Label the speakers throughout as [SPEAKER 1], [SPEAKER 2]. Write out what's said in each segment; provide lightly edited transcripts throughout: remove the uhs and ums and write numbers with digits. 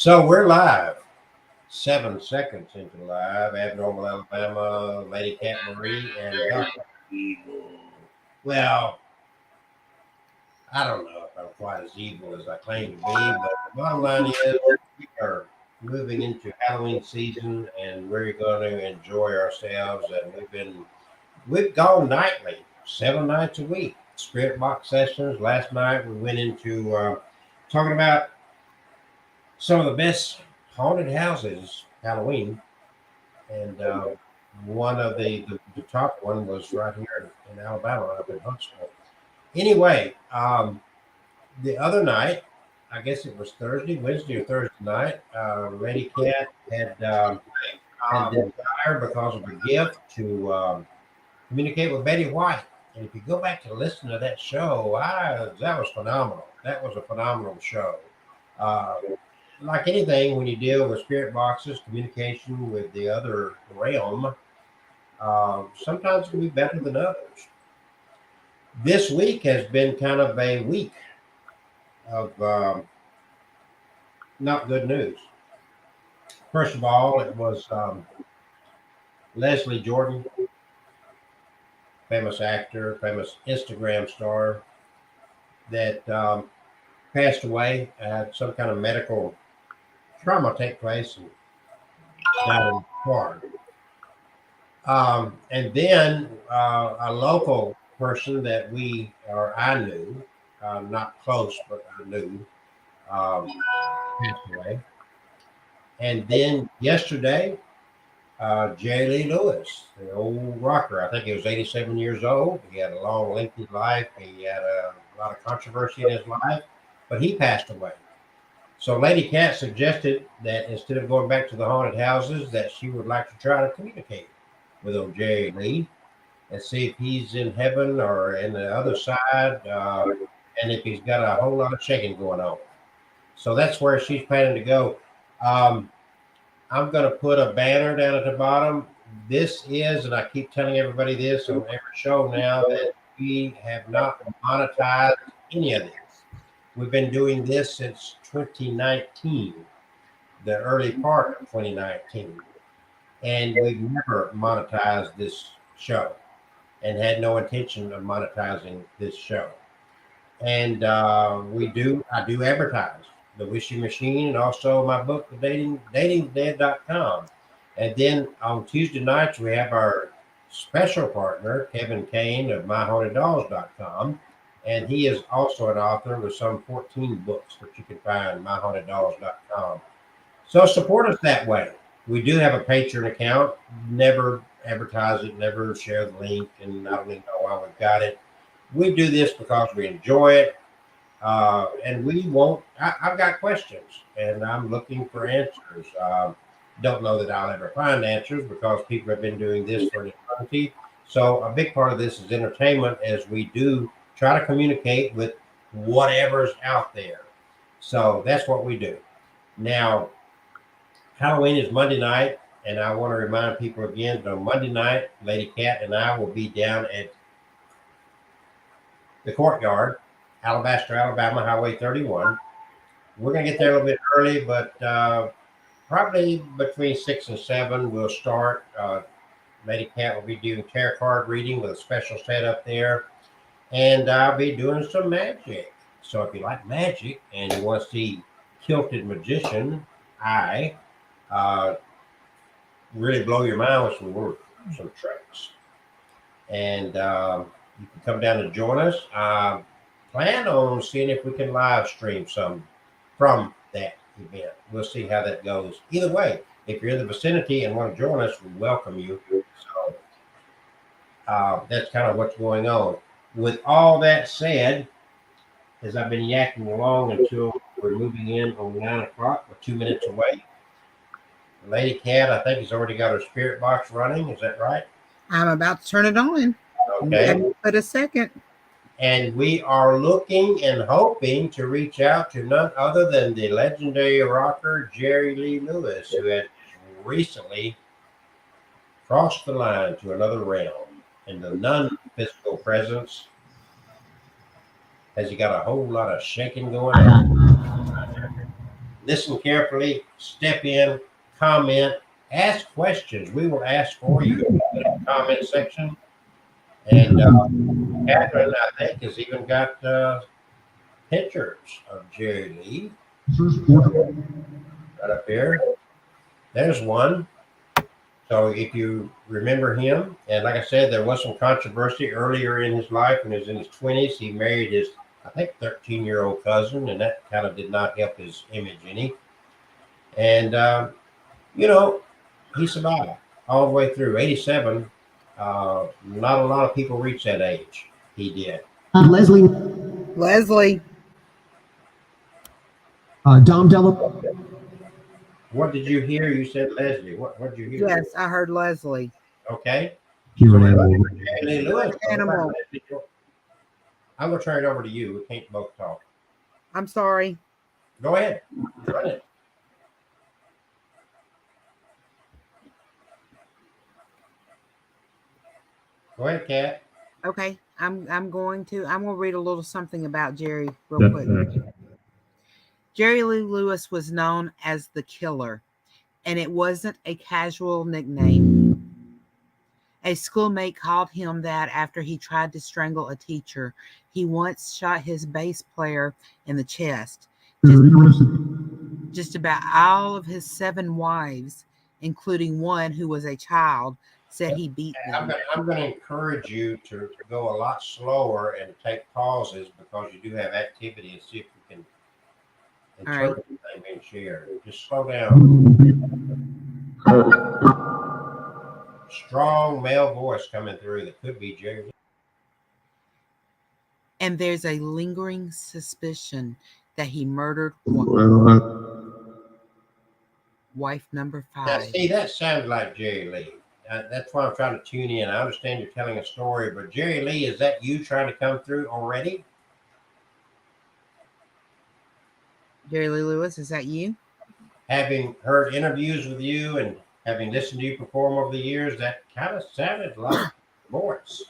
[SPEAKER 1] So we're live, 7 seconds into live. Abnormal Alabama, Lady Cat Marie, and Dr. Evil. Well, I don't know if I'm quite as evil as I claim to be, but the bottom line is we are moving into Halloween season, and we're going to enjoy ourselves. And we've gone nightly, 7 nights a week, spirit box sessions. Last night we went into talking about some of the best haunted houses Halloween, and one of the top one was right here in Alabama, up in Huntsville. Anyway, the other night, I guess it was Thursday, Wednesday or Thursday night, Lady Cat had desire because of a gift to communicate with Betty White. And if you go back to listen to that show, that was phenomenal. That was a phenomenal show. Uh, like anything, when you deal with spirit boxes, communication with the other realm, sometimes it can be better than others. This week has been kind of a week of not good news. First of all, it was Leslie Jordan, famous actor, famous Instagram star, that passed away. Had some kind of medical trauma take place and died in the car. And then a local person that I knew, not close, but I knew, passed away. And then yesterday, Jerry Lee Lewis, the old rocker, I think he was 87 years old. He had a long, lengthy life. He had a lot of controversy in his life, but he passed away. So Lady Cat suggested that instead of going back to the haunted houses, that she would like to try to communicate with old Jerry Lee and see if he's in heaven or in the other side, and if he's got a whole lot of shaking going on. So that's where she's planning to go. Um, I'm going to put a banner down at the bottom. This is, and I keep telling everybody this on every show now, that we have not monetized any of this. We've been doing this since 2019, the early part of 2019, and we've never monetized this show and had no intention of monetizing this show. And I do advertise the Wishing Machine and also my book, the datingdead.com. And then on Tuesday nights, we have our special partner, Kevin Kane of myhauntedolls.com. And he is also an author with some 14 books that you can find at myhauntedolls.com. So support us that way. We do have a Patreon account, never advertise it, never share the link, and I don't even know why we've got it. We do this because we enjoy it. And we won't, I've got questions and I'm looking for answers. Don't know that I'll ever find answers because people have been doing this for an eternity. So a big part of this is entertainment as we do try to communicate with whatever's out there. So that's what we do. Now, Halloween is Monday night, and I want to remind people again that on Monday night, Lady Cat and I will be down at the Courtyard, Alabaster, Alabama, Highway 31. We're going to get there a little bit early, but probably between 6 and 7 we'll start. Lady Cat will be doing tarot card reading with a special setup there, and I'll be doing some magic. So if you like magic and you want to see Kilted Magician, I really blow your mind with some tricks. And you can come down and join us. Plan on seeing if we can live stream some from that event. We'll see how that goes. Either way, if you're in the vicinity and want to join us, we welcome you. So that's kind of what's going on. With all that said, as I've been yakking along until we're moving in on 9 o'clock, we're 2 minutes away. Lady Cat, I think, has already got her spirit box running. Is that right?
[SPEAKER 2] I'm about to turn it on.
[SPEAKER 1] Okay.
[SPEAKER 2] But a second.
[SPEAKER 1] And we are looking and hoping to reach out to none other than the legendary rocker Jerry Lee Lewis, who had recently crossed the line to another realm in the non-physical presence. Has he got a whole lot of shaking going on? listen carefully, step in, comment, ask questions. We will ask for you in the comment section. And Catherine, I think, has even got pictures of Jerry Lee right up here. There's one. So if you remember him, and like I said, there was some controversy earlier in his life when he was in his 20s. He married his, I think, 13-year-old cousin, and that kind of did not help his image any. And, you know, he survived all the way through 87. Not a lot of people reach that age. He did.
[SPEAKER 3] Leslie.
[SPEAKER 2] Leslie.
[SPEAKER 3] Dom Della.
[SPEAKER 1] What did you hear? You said Leslie. What did you hear?
[SPEAKER 2] Yes, I heard Leslie.
[SPEAKER 1] Okay.
[SPEAKER 3] You're
[SPEAKER 1] So
[SPEAKER 3] an
[SPEAKER 1] we're
[SPEAKER 3] animal.
[SPEAKER 1] looking for Jerry Lee Lewis.
[SPEAKER 2] Animal.
[SPEAKER 1] I'm going to turn it over to you. We can't both talk.
[SPEAKER 2] I'm sorry.
[SPEAKER 1] Go ahead. Run it. Go ahead, Kat.
[SPEAKER 2] Okay, I'm going to read a little something about Jerry real quick. Jerry Lee Lewis was known as the Killer, and it wasn't a casual nickname. A schoolmate called him that after he tried to strangle a teacher. He once shot his bass player in the chest. Just about all of his 7 wives, including one who was a child, said he beat them.
[SPEAKER 1] I'm going to encourage you to go a lot slower and take pauses because you do have activity and see if you can interpret anything being shared. Just slow down. Strong male voice coming through that could be Jerry.
[SPEAKER 2] And there's a lingering suspicion that he murdered wife number 5.
[SPEAKER 1] Now, see, that sounds like Jerry Lee. That's why I'm trying to tune in. I understand you're telling a story, but Jerry Lee, is that you trying to come through already?
[SPEAKER 2] Jerry Lee Lewis, is that you?
[SPEAKER 1] Having heard interviews with you and having listened to you perform over the years, that kind of sounded like voice.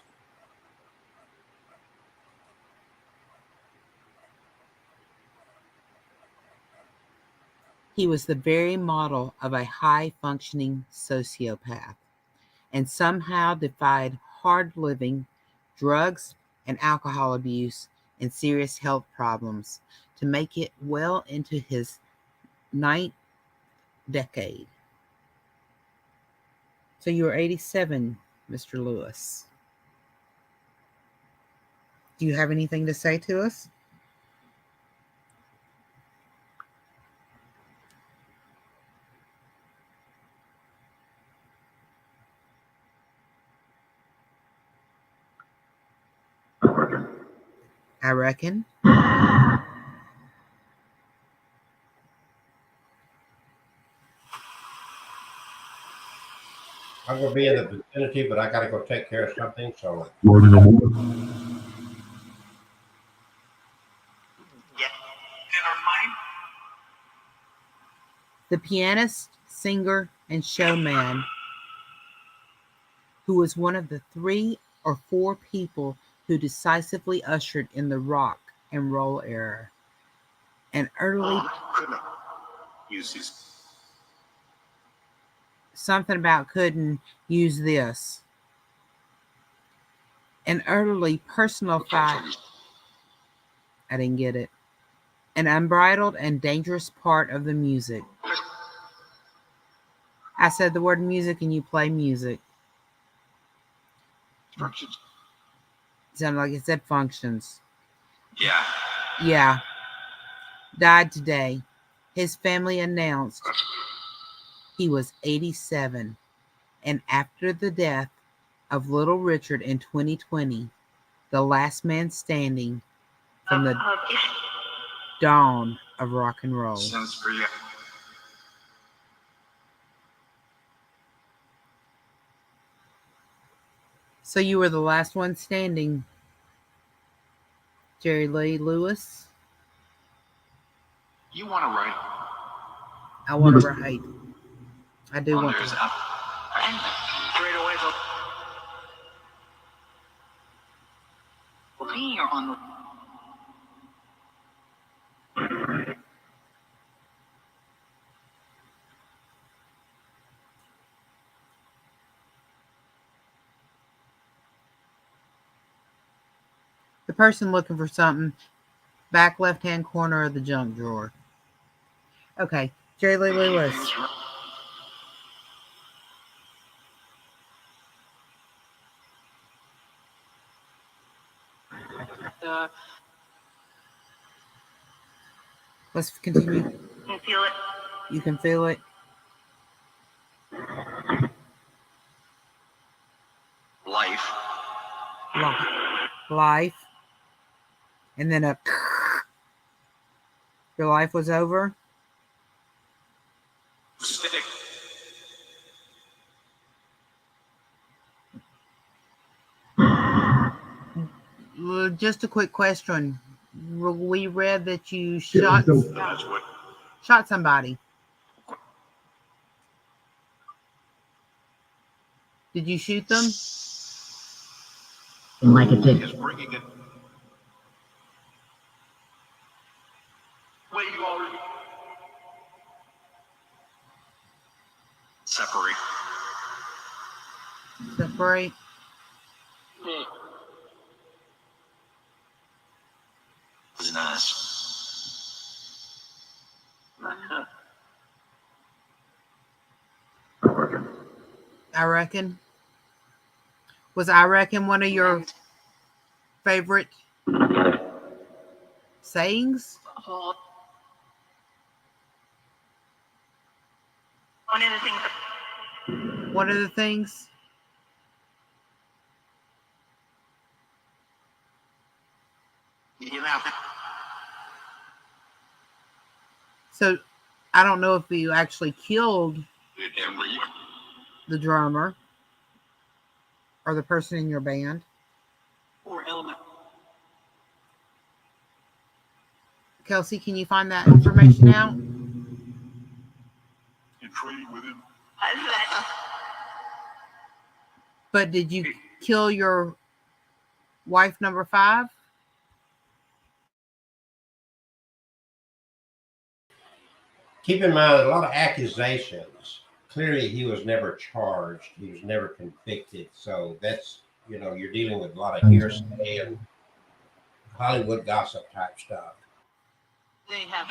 [SPEAKER 2] He was the very model of a high-functioning sociopath and somehow defied hard living, drugs and alcohol abuse, and serious health problems to make it well into his 9th decade. So you were 87, Mr. Lewis. Do you have anything to say to us? I reckon.
[SPEAKER 1] I'm going to be in the vicinity, but I got to go take care of something. So,
[SPEAKER 2] the pianist, singer, and showman who was one of the 3 or 4 people who decisively ushered in the rock and roll era. An early something about couldn't use this. An early personal fight. I didn't get it. An unbridled and dangerous part of the music. I said the word music and you play music.
[SPEAKER 4] Functions.
[SPEAKER 2] Sounded like it said functions.
[SPEAKER 4] Yeah.
[SPEAKER 2] Yeah. Died today. His family announced he was 87. And after the death of Little Richard in 2020, the last man standing from the dawn of rock and roll.
[SPEAKER 4] Sounds for you.
[SPEAKER 2] So you were the last one standing, Jerry Lee Lewis?
[SPEAKER 4] You want to write?
[SPEAKER 2] I want to write. I do want
[SPEAKER 4] There's
[SPEAKER 2] to.
[SPEAKER 4] up. Straight away. Well, being on
[SPEAKER 2] person looking for something. Back left-hand corner of the junk drawer. Okay, Jerry Lee Lewis. Let's continue.
[SPEAKER 4] Can feel it.
[SPEAKER 2] You can feel it.
[SPEAKER 4] Life.
[SPEAKER 2] Life. And then a your life was over.
[SPEAKER 4] Stick.
[SPEAKER 2] Just a quick question. We read that you shot
[SPEAKER 4] That's what.
[SPEAKER 2] somebody. Did you shoot them?
[SPEAKER 3] Like a dick.
[SPEAKER 4] Is bringing it. Wait, you already. Separate.
[SPEAKER 2] Separate.
[SPEAKER 4] Was nice.
[SPEAKER 2] I reckon. Was I reckon one of your favorite sayings?
[SPEAKER 4] One of the things.
[SPEAKER 2] One of the things?
[SPEAKER 4] You have.
[SPEAKER 2] So I don't know if you actually killed the drummer or the person in your band.
[SPEAKER 4] Or element.
[SPEAKER 2] Kelsey, can you find that information out?
[SPEAKER 4] You trade with him.
[SPEAKER 2] But did you kill your wife number 5?
[SPEAKER 1] Keep in mind, a lot of accusations. Clearly, he was never charged. He was never convicted. So that's, you're dealing with a lot of hearsay and Hollywood gossip type stuff.
[SPEAKER 4] They have.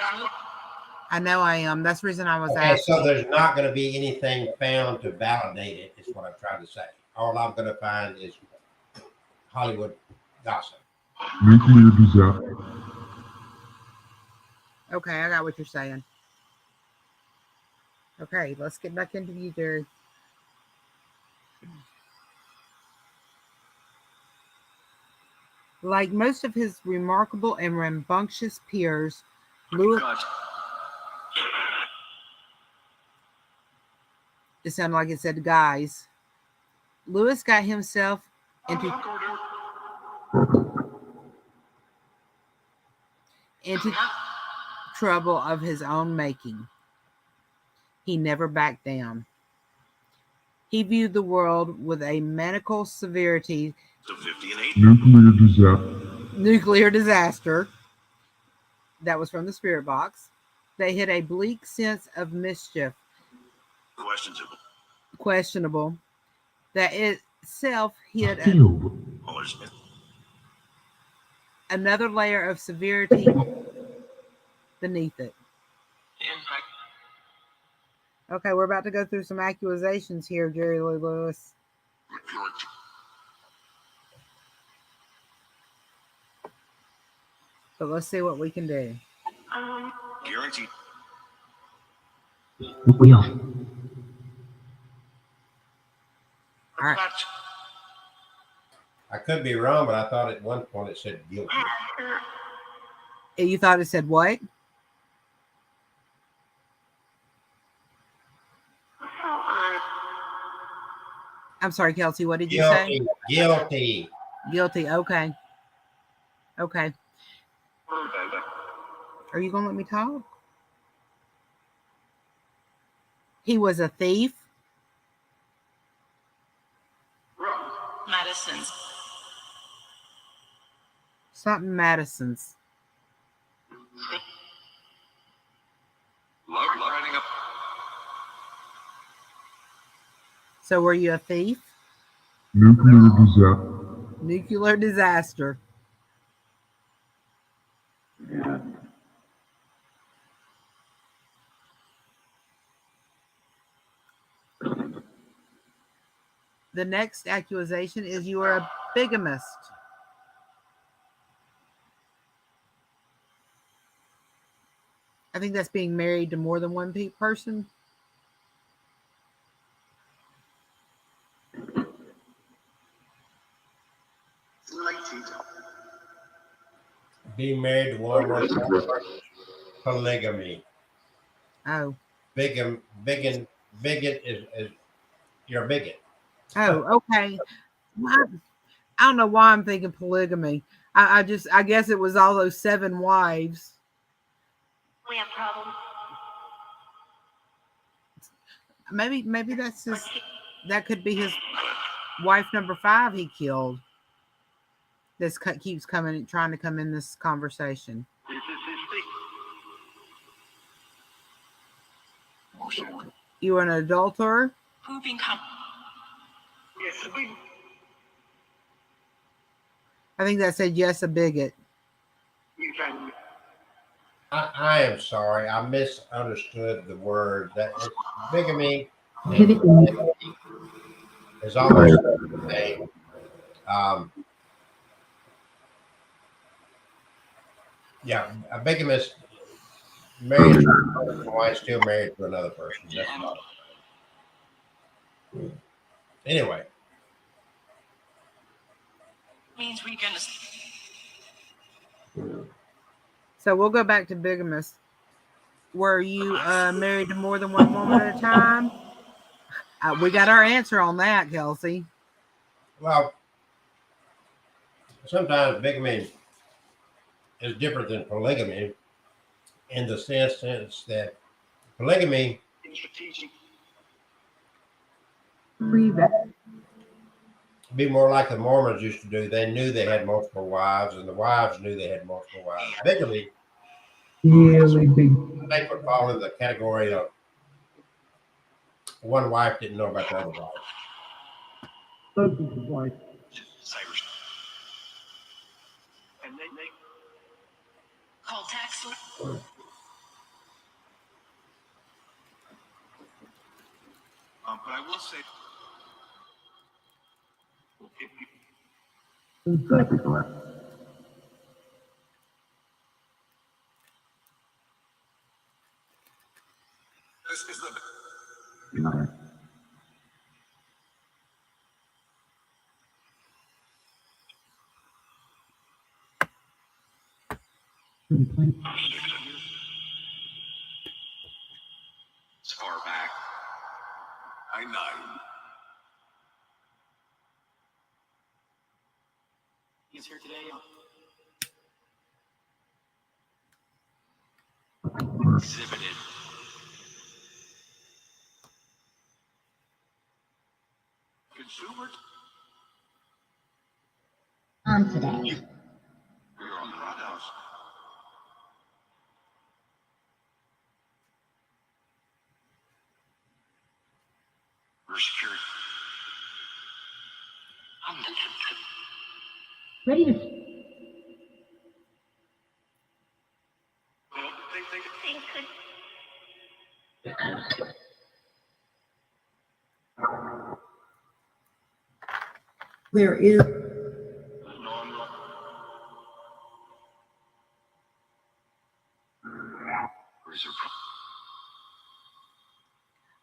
[SPEAKER 2] I know I am. That's the reason I was
[SPEAKER 1] Okay,
[SPEAKER 2] asking.
[SPEAKER 1] so there's not going to be anything found to validate it, is what I'm trying to say. All I'm going to find is Hollywood gossip.
[SPEAKER 5] Nuclear disaster.
[SPEAKER 2] Okay, I got what you're saying. Okay, let's get back into you, Jerry. Like most of his remarkable and rambunctious peers, Lewis. It sounded like it said guys. Lewis got himself into trouble of his own making. He never backed down. He viewed the world with a maniacal severity. Nuclear disaster. That was from the Spirit Box. They had a bleak sense of mischief. Questionable. That itself hid another layer of severity beneath it. Okay, we're about to go through some accusations here, Jerry Lee Lewis. But let's see what we can do.
[SPEAKER 4] Guaranteed.
[SPEAKER 3] We are.
[SPEAKER 2] All right.
[SPEAKER 1] I could be wrong, but I thought at one point it said guilty.
[SPEAKER 2] You thought it said what? I'm sorry, Kelsey. What did you say?
[SPEAKER 1] Guilty.
[SPEAKER 2] Guilty. Okay. Okay. Are you going to let me talk? He was a thief.
[SPEAKER 6] Madison's.
[SPEAKER 2] Something Madison's.
[SPEAKER 4] Love lighting up.
[SPEAKER 2] So were you a thief?
[SPEAKER 5] Nuclear disaster.
[SPEAKER 2] Nuclear disaster. The next accusation is you are a bigamist. I think that's being married to more than one person.
[SPEAKER 1] Being married to one more person. Polygamy.
[SPEAKER 2] Oh.
[SPEAKER 1] Bigot is you're a bigot.
[SPEAKER 2] Oh, okay. I don't know why I'm thinking polygamy. I guess it was all those 7 wives.
[SPEAKER 6] We have problems.
[SPEAKER 2] Maybe that's his. That could be his wife number 5 he killed. This keeps trying to come in this conversation. You are an adulterer? I think that said yes, a bigot.
[SPEAKER 1] I am sorry. I misunderstood the word. That bigamy and
[SPEAKER 3] Pivot.
[SPEAKER 1] polygamy is almost the same. Yeah, a bigamist married to another wife, still married to another person. That's all. Anyway,
[SPEAKER 6] Means we're gonna.
[SPEAKER 2] So we'll go back to bigamist. Were you married to more than one woman at a time? We got our answer on that, Kelsey.
[SPEAKER 1] well, sometimes bigamy is different than polygamy in the sense that polygamy be more like the Mormons used to do. They knew they had multiple wives, and the wives knew they had multiple wives. Bigamy,
[SPEAKER 3] Really big.
[SPEAKER 1] I think, would fall in the category of one wife didn't know about the other wife.
[SPEAKER 4] Cyrus. And they
[SPEAKER 6] Call tax.
[SPEAKER 4] but I will say, this is the as far back. I-9. He's here today. Exhibited. Consumers.
[SPEAKER 7] On today.
[SPEAKER 4] We're on the roundhouse. We're secured.
[SPEAKER 7] Ready to.
[SPEAKER 4] Well,
[SPEAKER 6] Things could.
[SPEAKER 3] There is.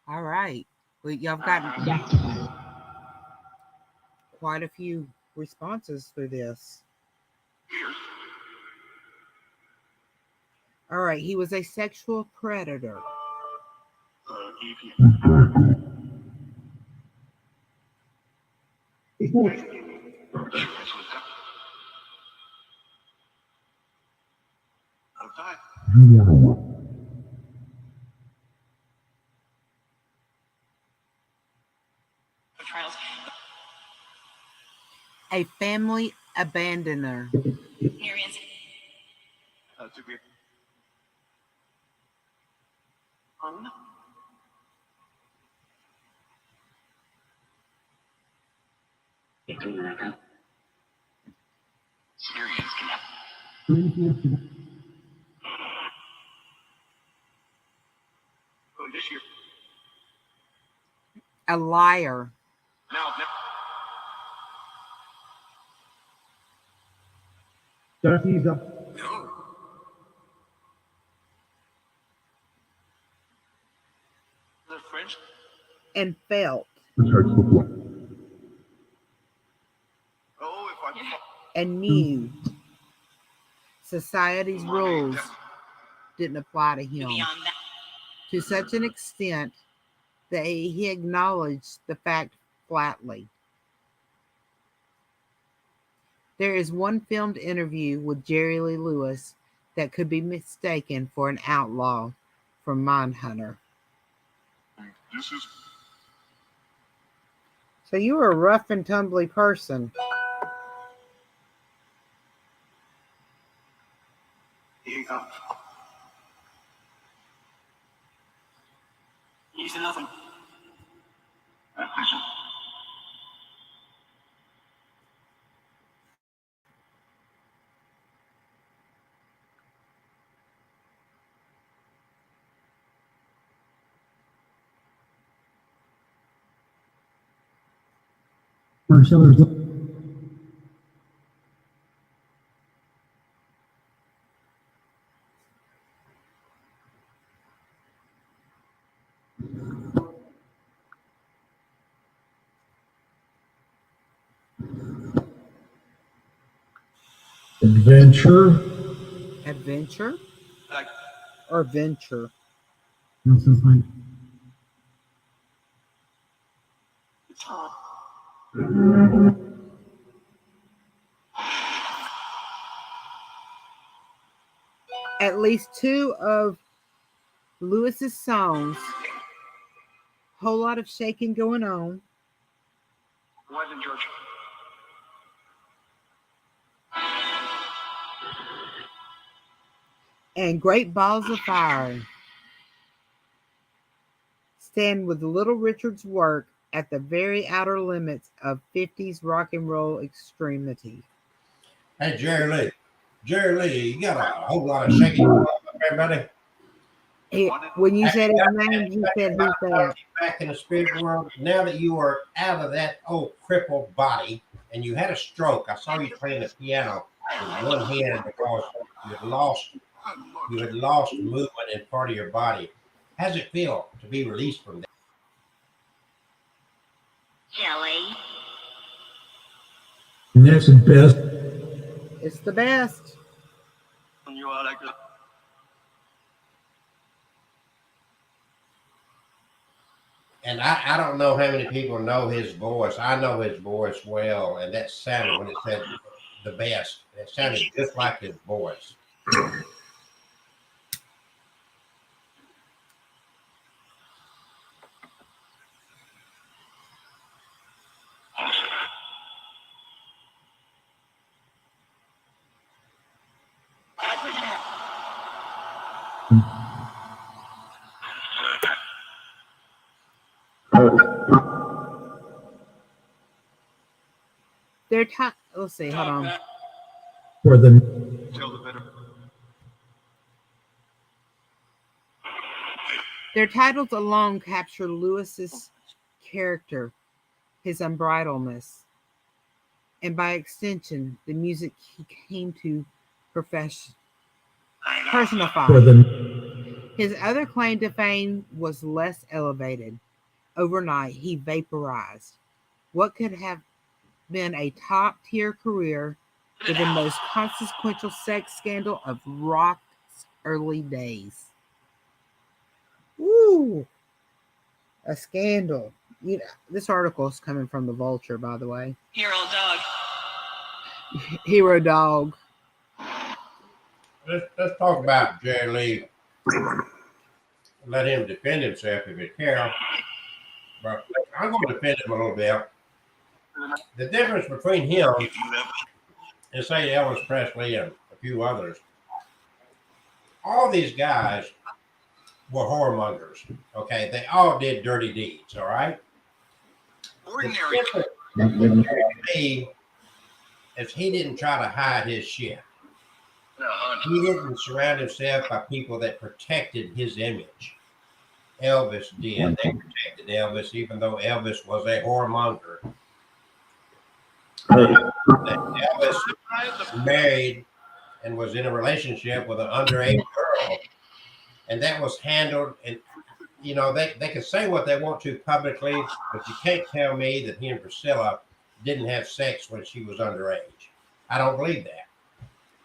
[SPEAKER 2] All right. Well, y'all got
[SPEAKER 7] Back to him.
[SPEAKER 2] quite a few responses through this. All right. He was a sexual predator.
[SPEAKER 6] Trials.
[SPEAKER 2] A family abandoner.
[SPEAKER 6] Marian's.
[SPEAKER 4] To be Syrians can have. This year.
[SPEAKER 2] A liar.
[SPEAKER 4] Now.
[SPEAKER 3] Darcy's up.
[SPEAKER 4] No. The French.
[SPEAKER 2] and felt
[SPEAKER 5] Protects the flag.
[SPEAKER 4] Oh, if I
[SPEAKER 2] and knew society's rules didn't apply to him
[SPEAKER 6] Beyond that,
[SPEAKER 2] to such an extent that he acknowledged the fact flatly. There is one filmed interview with Jerry Lee Lewis that could be mistaken for an outlaw from Mindhunter.
[SPEAKER 4] This is
[SPEAKER 2] So you were a rough and tumbly person.
[SPEAKER 4] easy nothing.
[SPEAKER 3] Marcella's up. Adventure.
[SPEAKER 2] Adventure
[SPEAKER 4] Like,
[SPEAKER 2] or venture?
[SPEAKER 3] That's fine.
[SPEAKER 4] it's hard.
[SPEAKER 2] At least two of Lewis's songs, Whole Lot of Shaking Going On,
[SPEAKER 4] Why did George?
[SPEAKER 2] and Great Balls of Fire stand with Little Richard's work at the very outer limits of 50s rock and roll extremity.
[SPEAKER 1] Hey, Jerry Lee. Jerry Lee, you got a whole lot of shaking going on up there, buddy.
[SPEAKER 2] When you said his name, he said, "Who's that?"
[SPEAKER 1] Back in the spirit world, now that you are out of that old crippled body and you had a stroke, I saw you playing the piano with one hand because you had lost movement in part of your body. How's it feel to be released from that?
[SPEAKER 6] Jelly.
[SPEAKER 3] And that's the best.
[SPEAKER 2] It's the best.
[SPEAKER 4] You are like a
[SPEAKER 1] And I don't know how many people know his voice. I know his voice well, and that sounded, when it said the best, it sounded just like his voice.
[SPEAKER 2] They're let's see, hold on.
[SPEAKER 3] For the
[SPEAKER 4] tell the better.
[SPEAKER 2] Their titles alone capture Lewis's character, his unbridledness, and by extension, the music he came to personify.
[SPEAKER 3] for the
[SPEAKER 2] His other claim to fame was less elevated. Overnight, he vaporized. What could have been a top-tier career with the most consequential sex scandal of rock's early days. Woo! A scandal. You know, this article is coming from the Vulture, by the way.
[SPEAKER 6] Hero dog.
[SPEAKER 2] Hero dog.
[SPEAKER 1] Let's talk about Jerry Lee. Let him defend himself if he can. But I'm going to defend him a little bit. The difference between him
[SPEAKER 4] If you ever
[SPEAKER 1] and say Elvis Presley and a few others, all these guys were whoremongers. Okay, they all did dirty deeds. All right.
[SPEAKER 4] ordinary
[SPEAKER 1] The difference with me is he didn't try to hide his shit. He didn't surround himself by people that protected his image. Elvis did. They protected Elvis, even though Elvis was a whoremonger. Elvis married and was in a relationship with an underage girl. And that was handled. And, you know, they can say what they want to publicly, but you can't tell me that he and Priscilla didn't have sex when she was underage. I don't believe that.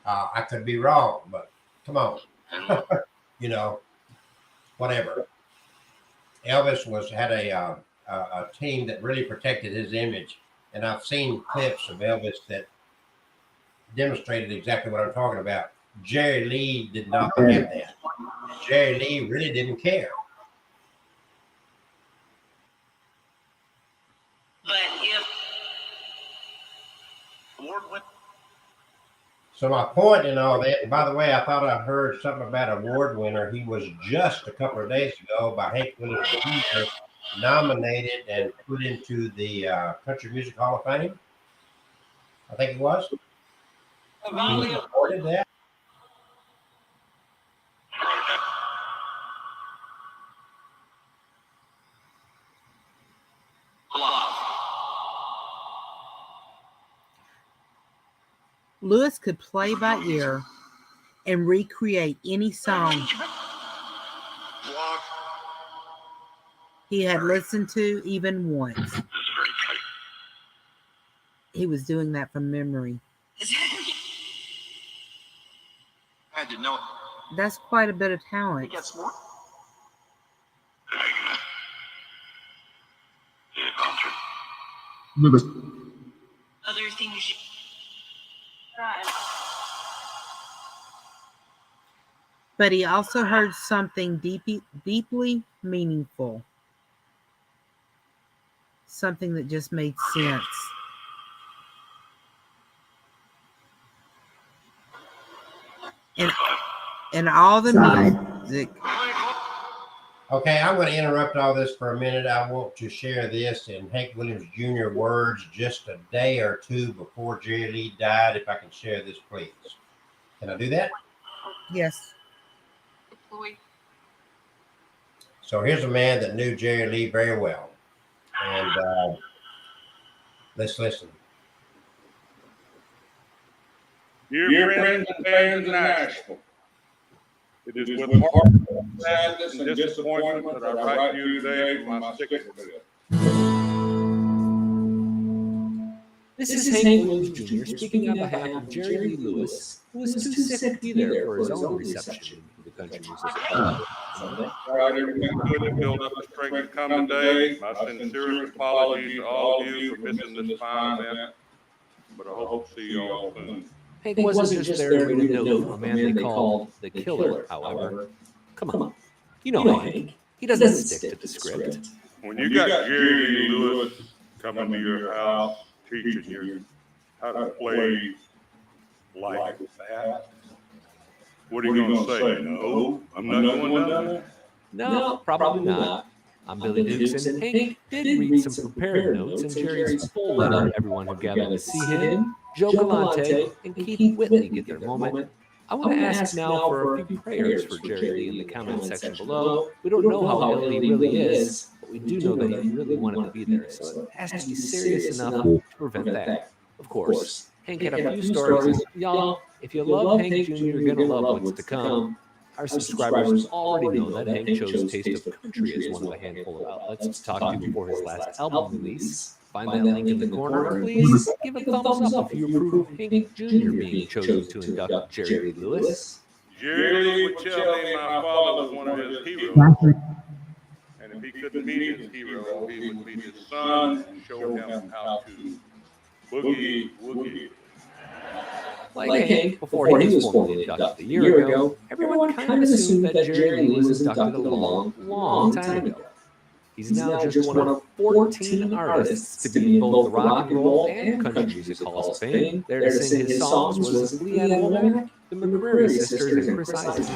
[SPEAKER 1] I could be wrong, but come on. You know, whatever. Elvis had a team that really protected his image, and I've seen clips of Elvis that demonstrated exactly what I'm talking about. Jerry Lee did not have that. Jerry Lee really didn't care.
[SPEAKER 6] But if
[SPEAKER 4] Award win.
[SPEAKER 1] So my point in all that, and by the way, I thought I heard something about award winner. He was just a couple of days ago by Hank Williams Jr. nominated and put into the Country Music Hall of Fame. I think it was. He reported that.
[SPEAKER 2] Lewis could play by ear and recreate any song
[SPEAKER 4] Walk.
[SPEAKER 2] he had listened to even once.
[SPEAKER 4] This is very tight.
[SPEAKER 2] He was doing that from memory.
[SPEAKER 4] I had to know it.
[SPEAKER 2] That's quite a bit of
[SPEAKER 4] He
[SPEAKER 2] talent.
[SPEAKER 4] gets more.
[SPEAKER 6] other things you right.
[SPEAKER 2] But he also heard something deeply meaningful. Something that just made sense. And all the music.
[SPEAKER 1] Okay, I'm going to interrupt all this for a minute. I want to share this in Hank Williams Jr. words just a day or two before Jerry Lee died. If I can share this, please. Can I do that?
[SPEAKER 2] Yes.
[SPEAKER 1] So here's a man that knew Jerry Lee very well. And let's listen.
[SPEAKER 8] Dear friends and fans in Nashville, it is with heart, sadness, and disappointment that I write to you today from my sickness bed.
[SPEAKER 9] This is Hank Williams Jr. speaking on behalf of Jerry Lee Lewis, who was too sick to be there for his own reception of the Country Music Hall.
[SPEAKER 8] Tried everything good to build up the strength to come today. My sincerest apologies to all of you for missing this fine event, but I hope to see you all soon.
[SPEAKER 9] Hank wasn't just there to read a note from a man they called the Killer, however. Come on. You know Hank. He doesn't stick to the script.
[SPEAKER 8] When you got Jerry Lee Lewis coming to your house, teaching you how to play like that, what are you going to say? No, I'm not going down there?
[SPEAKER 9] No, probably not. I'm Billy Dukes, and Hank did read some prepared notes in Jerry's full letter to everyone who gathered to see him, Joe Galante, and Keith Whitley get their moment. I want to ask now for a few prayers for Jerry Lee in the comment section below. We don't know how ill he really is, but we do know that he really wanted to be there, so it has to be serious enough to prevent that. Of course, Hank had a few stories, and y'all, if you love Hank Jr., you're going to love what's to come. Our subscribers already know that Hank chose Taste of Country as one of a handful of outlets to talk to before his last album release. Find that link in the corner, and please give a thumbs up if you approve of Hank Jr. being chosen to induct Jerry Lee Lewis.
[SPEAKER 8] Jerry Lee would tell me my father was one of his heroes. And if he couldn't meet his hero, he would meet his son and show him how to boogie woogie.
[SPEAKER 9] Like Hank, before he was formally inducted a year ago, everyone kind of assumed that Jerry Lee was inducted a long time ago. He's now just one of 14 artists to be in both the Rock and Roll and Country Music Halls of Fame. There to sing his songs was Leanne Womack, the McCreary Sisters, and Chris Isaac.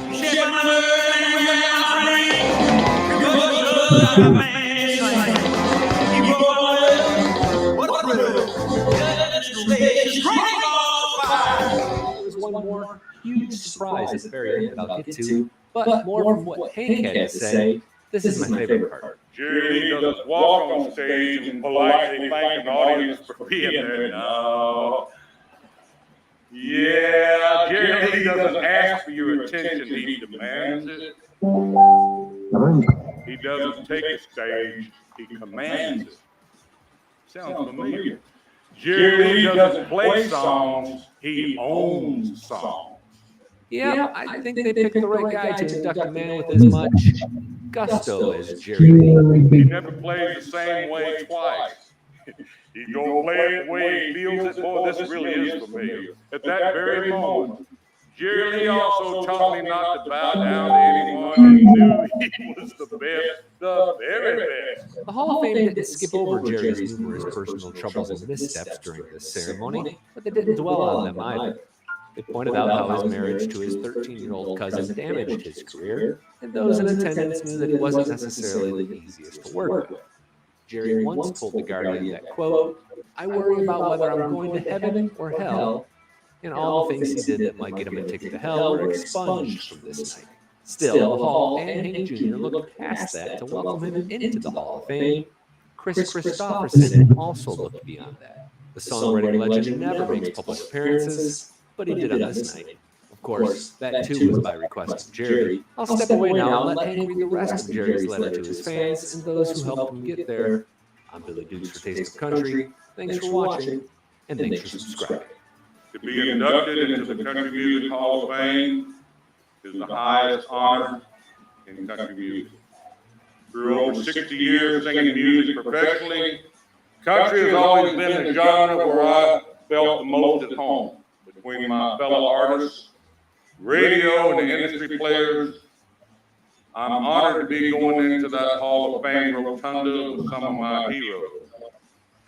[SPEAKER 9] There's one more huge surprise at the very end that I'll get to, but more from what Hank had to say. This is my favorite part.
[SPEAKER 8] Jerry Lee doesn't walk on stage and politely thank an audience for being there. No. Yeah, Jerry Lee doesn't ask for your attention, he demands it. He doesn't take a stage, he commands it. Sounds familiar. Jerry Lee doesn't play songs, he owns songs.
[SPEAKER 9] Yeah, I think they picked the right guy to induct a man with as much gusto as Jerry Lee.
[SPEAKER 8] He never plays the same way twice. He gonna play it the way he feels it. Boy, this really is familiar. At that very moment, Jerry Lee also taught me not to bow down to anyone who knew he was the best, the very best.
[SPEAKER 9] The Hall of Fame didn't skip over Jerry's numerous personal troubles and missteps during this ceremony, but they didn't dwell on them either. They pointed out how his marriage to his 13-year-old cousin damaged his career, and those in attendance knew that he wasn't necessarily the easiest to work with. Jerry once told The Guardian that, quote, "I worry about whether I'm going to heaven or hell, and all the things he did that might get him a ticket to hell were expunged from this night." Still, the Hall and Hank Jr. looked past that to welcome him into the Hall of Fame. Chris Christopherson also looked beyond that. The songwriting legend never makes public appearances, but he did on this night. Of course, that too was by request of Jerry. I'll step away now and let Hank read the rest of Jerry's letter to his fans and those who helped him get there. I'm Billy Dukes for Taste of Country. Thanks for watching, and thanks for subscribing.
[SPEAKER 8] To be inducted into the Country Music Hall of Fame is the highest honor in country music. Through over 60 years singing music professionally, country has always been the genre where I felt the most at home. Between my fellow artists, radio, and the industry players, I'm honored to be going into that Hall of Fame rotunda with some of my heroes,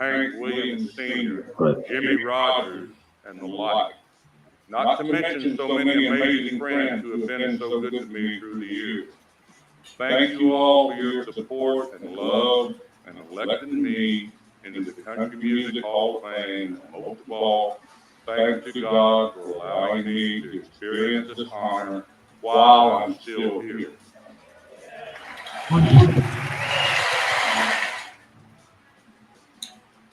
[SPEAKER 8] Hank Williams Sr., Jimmy Rogers, and the like. Not to mention so many amazing friends who have been so good to me through the years. Thank you all for your support and love and electing me into the Country Music Hall of Fame. And most of all, thanks to God for allowing me to experience this honor while I'm still here.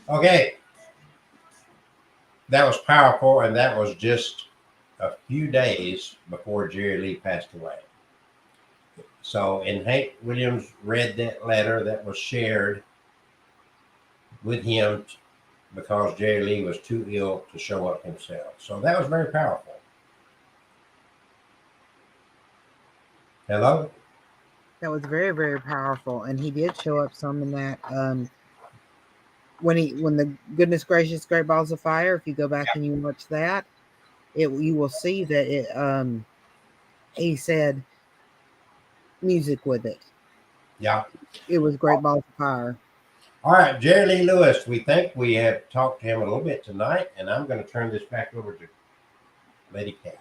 [SPEAKER 1] Okay. That was powerful, and that was just a few days before Jerry Lee passed away. So, and Hank Williams read that letter that was shared with him because Jerry Lee was too ill to show up himself. So that was very powerful. Hello?
[SPEAKER 2] That was very, very powerful, and he did show up some in that. When the Goodness Gracious Great Balls of Fire, if you go back and you watch that, you will see that it he said music with it.
[SPEAKER 1] Yeah.
[SPEAKER 2] It was Great Balls of Fire.
[SPEAKER 1] All right, Jerry Lee Lewis, we think we have talked to him a little bit tonight, and I'm going to turn this back over to Lady Cat.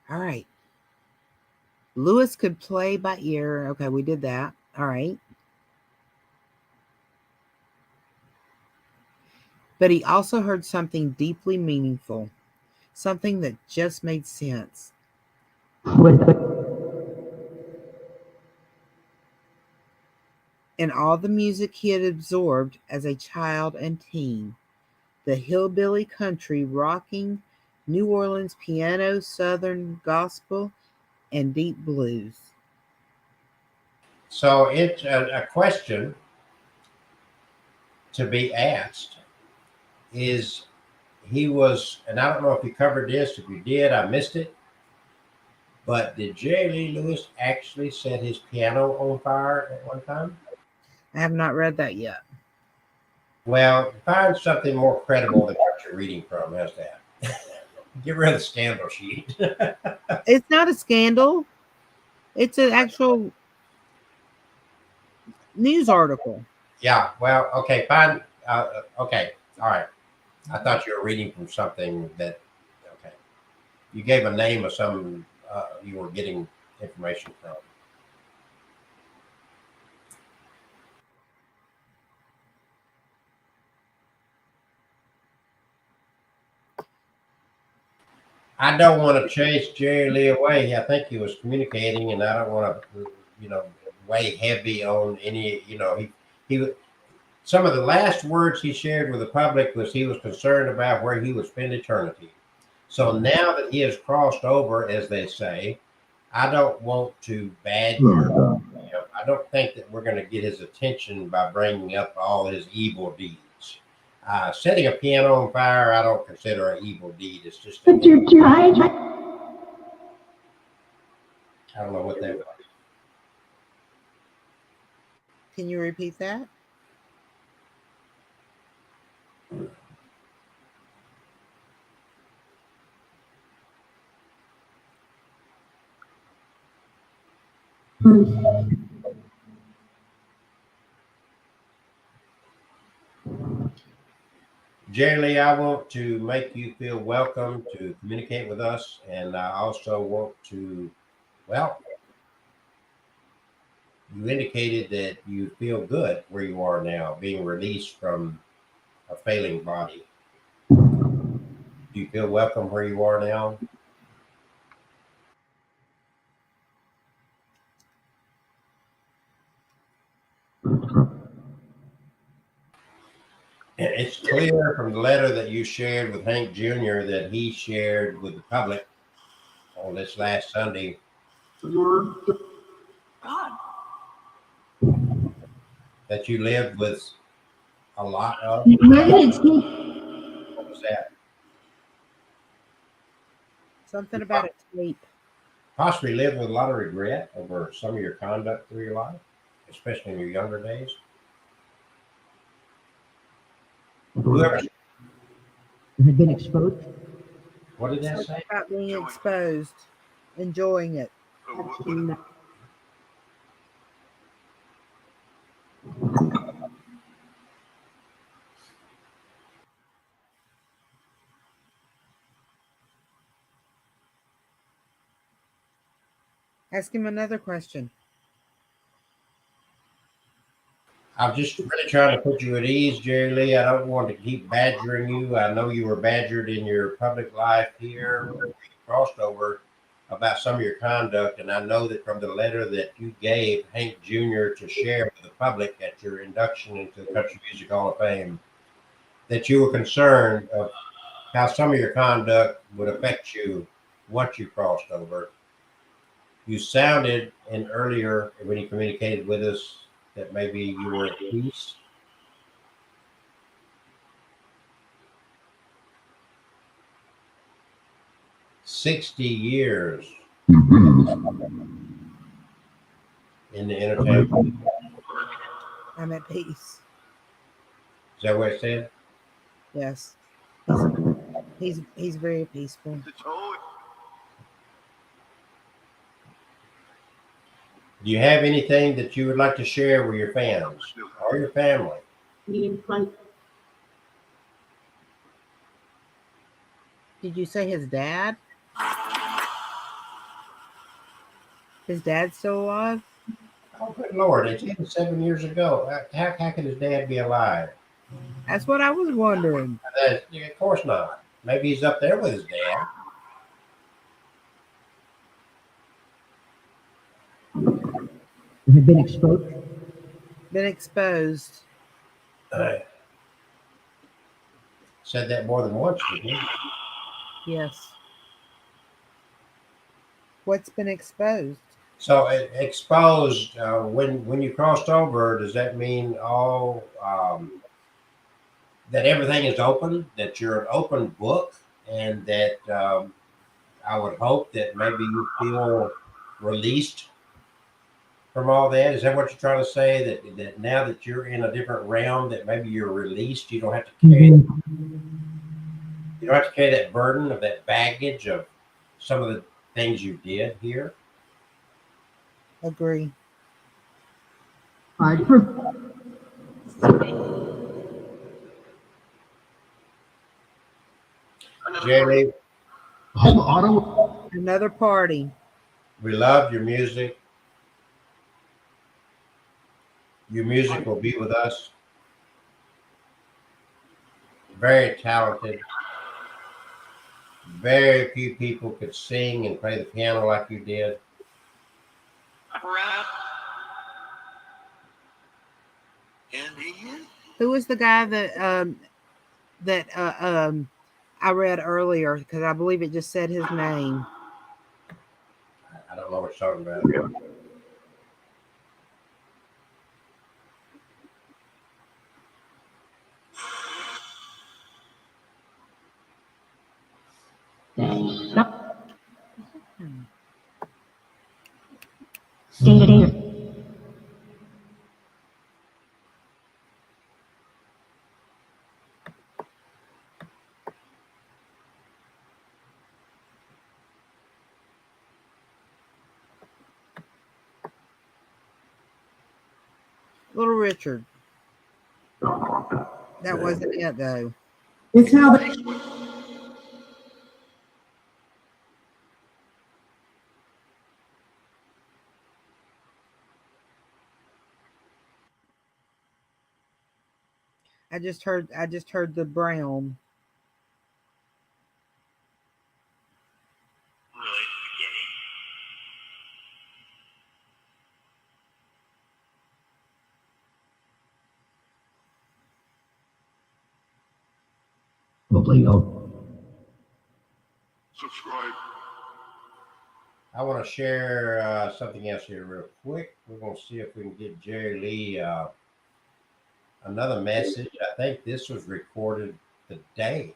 [SPEAKER 2] All right. Lewis could play by ear. Okay, we did that. All right. But he also heard something deeply meaningful, something that just made sense. In all the music he had absorbed as a child and teen, the hillbilly country, rocking, New Orleans piano, Southern gospel, and deep blues.
[SPEAKER 1] So it's a question to be asked is he was, and I don't know if you covered this. If you did, I missed it. But did Jerry Lee Lewis actually set his piano on fire at one time?
[SPEAKER 2] I have not read that yet.
[SPEAKER 1] Well, find something more credible than what you're reading from. How's that? Get rid of the scandal sheet.
[SPEAKER 2] It's not a scandal. It's an actual news article.
[SPEAKER 1] Yeah, well, okay, fine. Okay, all right. I thought you were reading from something that, okay. You gave a name of some you were getting information from. I don't want to chase Jerry Lee away. I think he was communicating, and I don't want to, weigh heavy on any, he Some of the last words he shared with the public was he was concerned about where he would spend eternity. So now that he has crossed over, as they say, I don't want to badger him. I don't think that we're going to get his attention by bringing up all his evil deeds. Setting a piano on fire, I don't consider an evil deed. It's just I don't know what that was.
[SPEAKER 2] Can you repeat that?
[SPEAKER 1] Jerry Lee, I want to make you feel welcome to communicate with us. And I also want to, well, you indicated that you feel good where you are now, being released from a failing body. Do you feel welcome where you are now? And it's clear from the letter that you shared with Hank Jr. that he shared with the public on this last Sunday.
[SPEAKER 6] God.
[SPEAKER 1] That you lived with a lot of. What was that?
[SPEAKER 2] Something about a tape.
[SPEAKER 1] Possibly lived with a lot of regret over some of your conduct through your life, especially in your younger days. Whoever,
[SPEAKER 3] Had been exposed.
[SPEAKER 1] what did that
[SPEAKER 2] Something
[SPEAKER 1] say?
[SPEAKER 2] about being exposed, enjoying it. Ask him another question.
[SPEAKER 1] I'm just really trying to put you at ease, Jerry Lee. I don't want to keep badgering you. I know you were badgered in your public life here when you crossed over about some of your conduct. And I know that from the letter that you gave Hank Jr. to share with the public at your induction into the Country Music Hall of Fame, that you were concerned of how some of your conduct would affect you once you crossed over. You sounded in earlier when you communicated with us that maybe you were at peace. "60 years in the entertainment."
[SPEAKER 2] I'm at peace.
[SPEAKER 1] Is that what it said?
[SPEAKER 2] Yes. He's very peaceful.
[SPEAKER 1] Do you have anything that you would like to share with your fans or your family?
[SPEAKER 2] Did you say his dad? His dad's still alive?
[SPEAKER 1] Oh, good Lord, it's even 7 years ago. How can his dad be alive?
[SPEAKER 2] That's what I was wondering.
[SPEAKER 1] Of course not. Maybe he's up there with his dad.
[SPEAKER 3] Had been exposed.
[SPEAKER 2] Been exposed.
[SPEAKER 1] Said that more than once, didn't he?
[SPEAKER 2] Yes. What's been exposed?
[SPEAKER 1] So exposed, when you crossed over, does that mean all that everything is open, that you're an open book, and that I would hope that maybe you feel released from all that? Is that what you're trying to say? That now that you're in a different realm, that maybe you're released, you don't have to carry that burden of that baggage of some of the things you did here?
[SPEAKER 2] Agree.
[SPEAKER 1] Jerry,
[SPEAKER 2] Another party.
[SPEAKER 1] we love your music. Your music will be with us. Very talented. Very few people could sing and play the piano like you did.
[SPEAKER 6] Proud.
[SPEAKER 4] And he is.
[SPEAKER 2] Who was the guy that I read earlier? Because I believe it just said his name.
[SPEAKER 1] I don't know what you're talking about.
[SPEAKER 7] Ding, ding, ding.
[SPEAKER 2] Little Richard. That wasn't it though.
[SPEAKER 3] It's how the
[SPEAKER 2] I just heard the brown.
[SPEAKER 4] Really?
[SPEAKER 3] probably of
[SPEAKER 4] Subscribe.
[SPEAKER 1] I want to share something else here real quick. We're going to see if we can get Jerry Lee another message. I think this was recorded the day.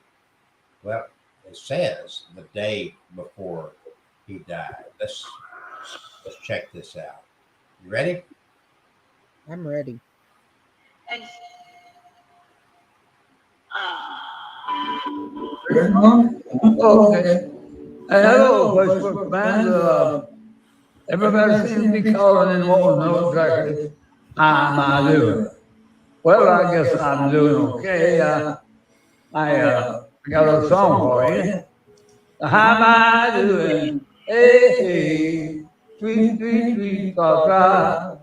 [SPEAKER 1] Well, it says the day before he died. Let's check this out. You ready?
[SPEAKER 2] I'm ready.
[SPEAKER 6] And
[SPEAKER 10] Okay. Hello, Facebook fans. Everybody seems to be calling and wanting to know exactly how am I doing. Well, I guess I'm doing okay. I got a song for you. How am I doing? Hey, hey, sweet, sweet, sweet Papa.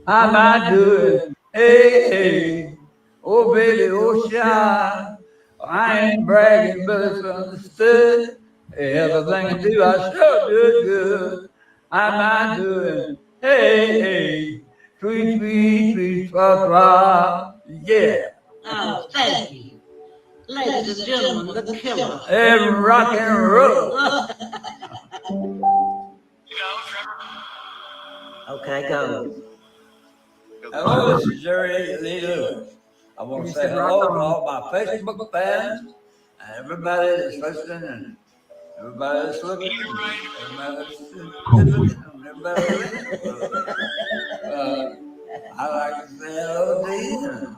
[SPEAKER 10] How am I doing? Hey, hey, oh baby, oh shy. I ain't bragging, but it's understood. Everything I do, I sure do it good. How am I doing? Hey, hey, sweet, sweet, sweet Papa. Yeah.
[SPEAKER 6] oh, thank you. Ladies and gentlemen, the killer.
[SPEAKER 10] And rock and roll.
[SPEAKER 6] Okay, go.
[SPEAKER 10] Hello, this is Jerry Lee Lewis. I want to say hello to all my Facebook fans and everybody that's listening and everybody that's looking and everybody that's looking and everybody that's listening. I like to say hello to you and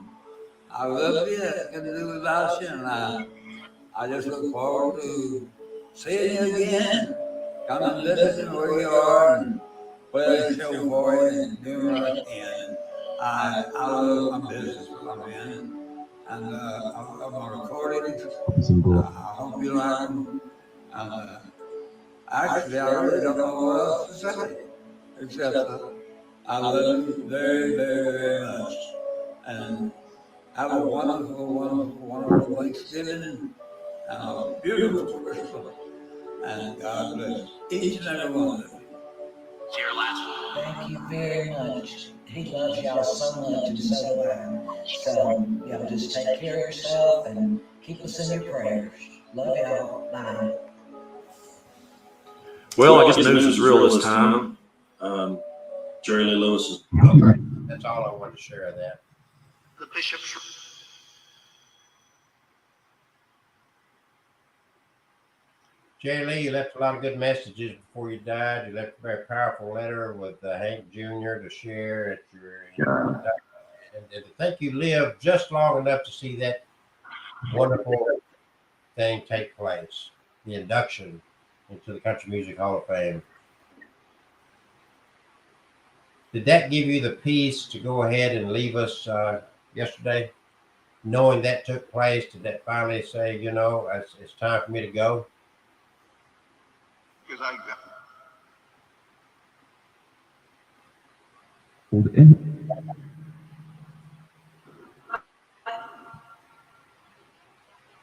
[SPEAKER 10] I love you. It's going to do without you and I just look forward to seeing you again. Come and listen where you are and play a show for you and do what I can. I love my business I'm in, and I love my recordings. I hope you like them. And actually, I really don't know what else to say, except I love you very, very, very much. And have a wonderful, wonderful, wonderful Thanksgiving and a beautiful Christmas. And God bless each and every one of you.
[SPEAKER 4] It's your last one.
[SPEAKER 11] Thank you very much. He loves y'all so much, and so do I. So, y'all just take care of yourself and keep us in your prayers. Love y'all. Bye.
[SPEAKER 12] Well, I guess news is real this time. Jerry Lee Lewis is.
[SPEAKER 1] Okay. That's all I wanted to share of that.
[SPEAKER 4] The bishop's.
[SPEAKER 1] Jerry Lee, you left a lot of good messages before you died. You left a very powerful letter with Hank Jr. to share at your and to think you lived just long enough to see that wonderful thing take place, the induction into the Country Music Hall of Fame. Did that give you the peace to go ahead and leave us yesterday, knowing that took place? Did that finally say, you know, it's time for me to go?
[SPEAKER 4] Because I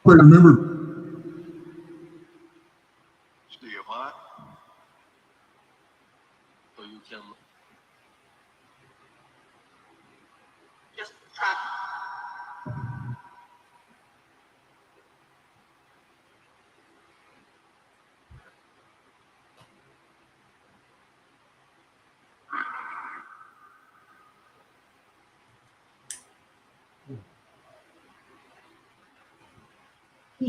[SPEAKER 5] remember.
[SPEAKER 4] see you, what? So you can.
[SPEAKER 6] Just try.
[SPEAKER 7] For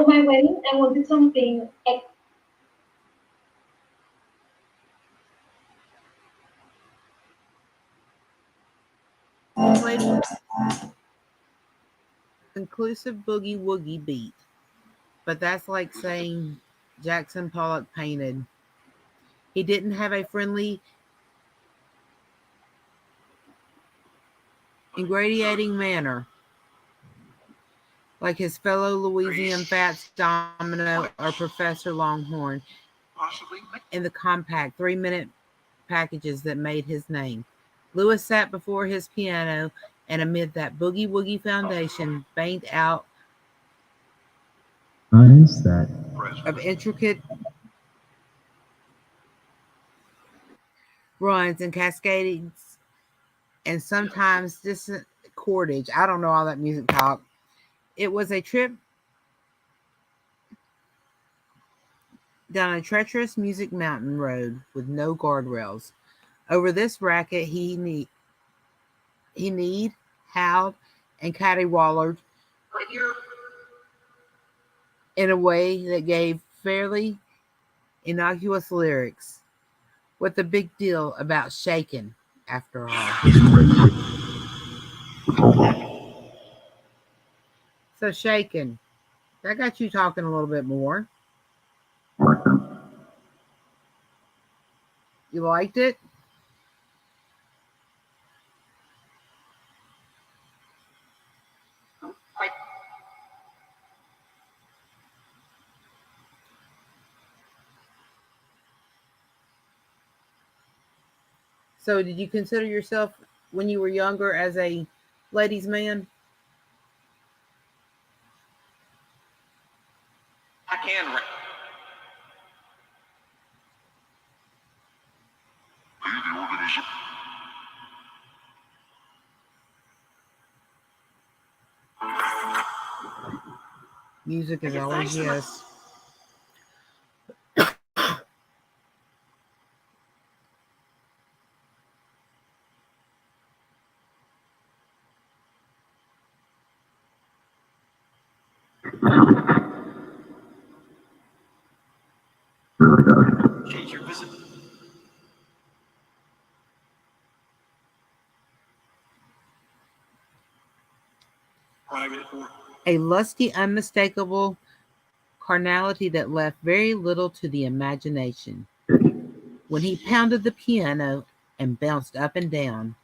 [SPEAKER 7] my wedding, I wanted something
[SPEAKER 2] Played conclusive boogie woogie beat, but that's like saying Jackson Pollock painted. He didn't have a friendly, ingratiating manner like his fellow Louisiana Fats Domino or Professor Longhorn in the compact 3-minute packages that made his name. Lewis sat before his piano, and amid that boogie woogie foundation banged out
[SPEAKER 3] Is that?
[SPEAKER 2] of intricate runs and cascadings and sometimes distant chordage. I don't know all that music talk. It was a trip down a treacherous music mountain road with no guardrails. Over this racket, he kneed, howled, and caterwaulered in a way that gave fairly innocuous lyrics. What the big deal about shaking, after all? So shaking, that got you talking a little bit more. You liked it? So did you consider yourself when you were younger as a ladies' man?
[SPEAKER 4] I can rap.
[SPEAKER 2] Music is always yes.
[SPEAKER 4] Change your visit.
[SPEAKER 2] A lusty, unmistakable carnality that left very little to the imagination. When he pounded the piano and bounced up and down,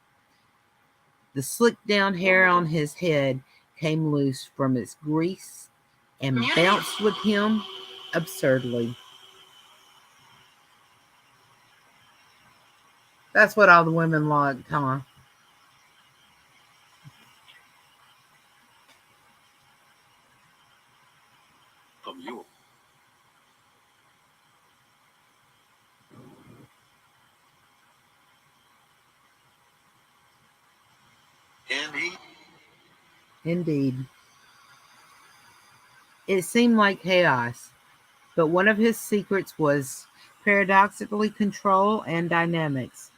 [SPEAKER 2] the slicked down hair on his head came loose from its grease and bounced with him absurdly. That's what all the women liked, huh?
[SPEAKER 4] From you.
[SPEAKER 2] Indeed. It seemed like chaos, but one of his secrets was paradoxically control and dynamics.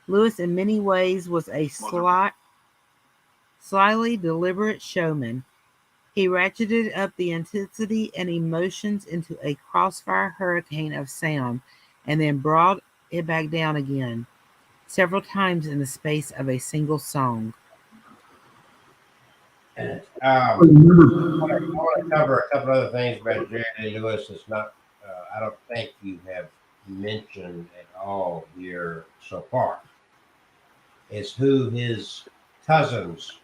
[SPEAKER 2] Lewis, in many ways, was a slyly deliberate showman. He ratcheted up the intensity and emotions into a crossfire hurricane of sound and then brought it back down again, several times in the space of a single song.
[SPEAKER 1] I want to cover a couple other things about Jerry Lee Lewis. It's not, I don't think you have mentioned at all here so far. Is who his cousins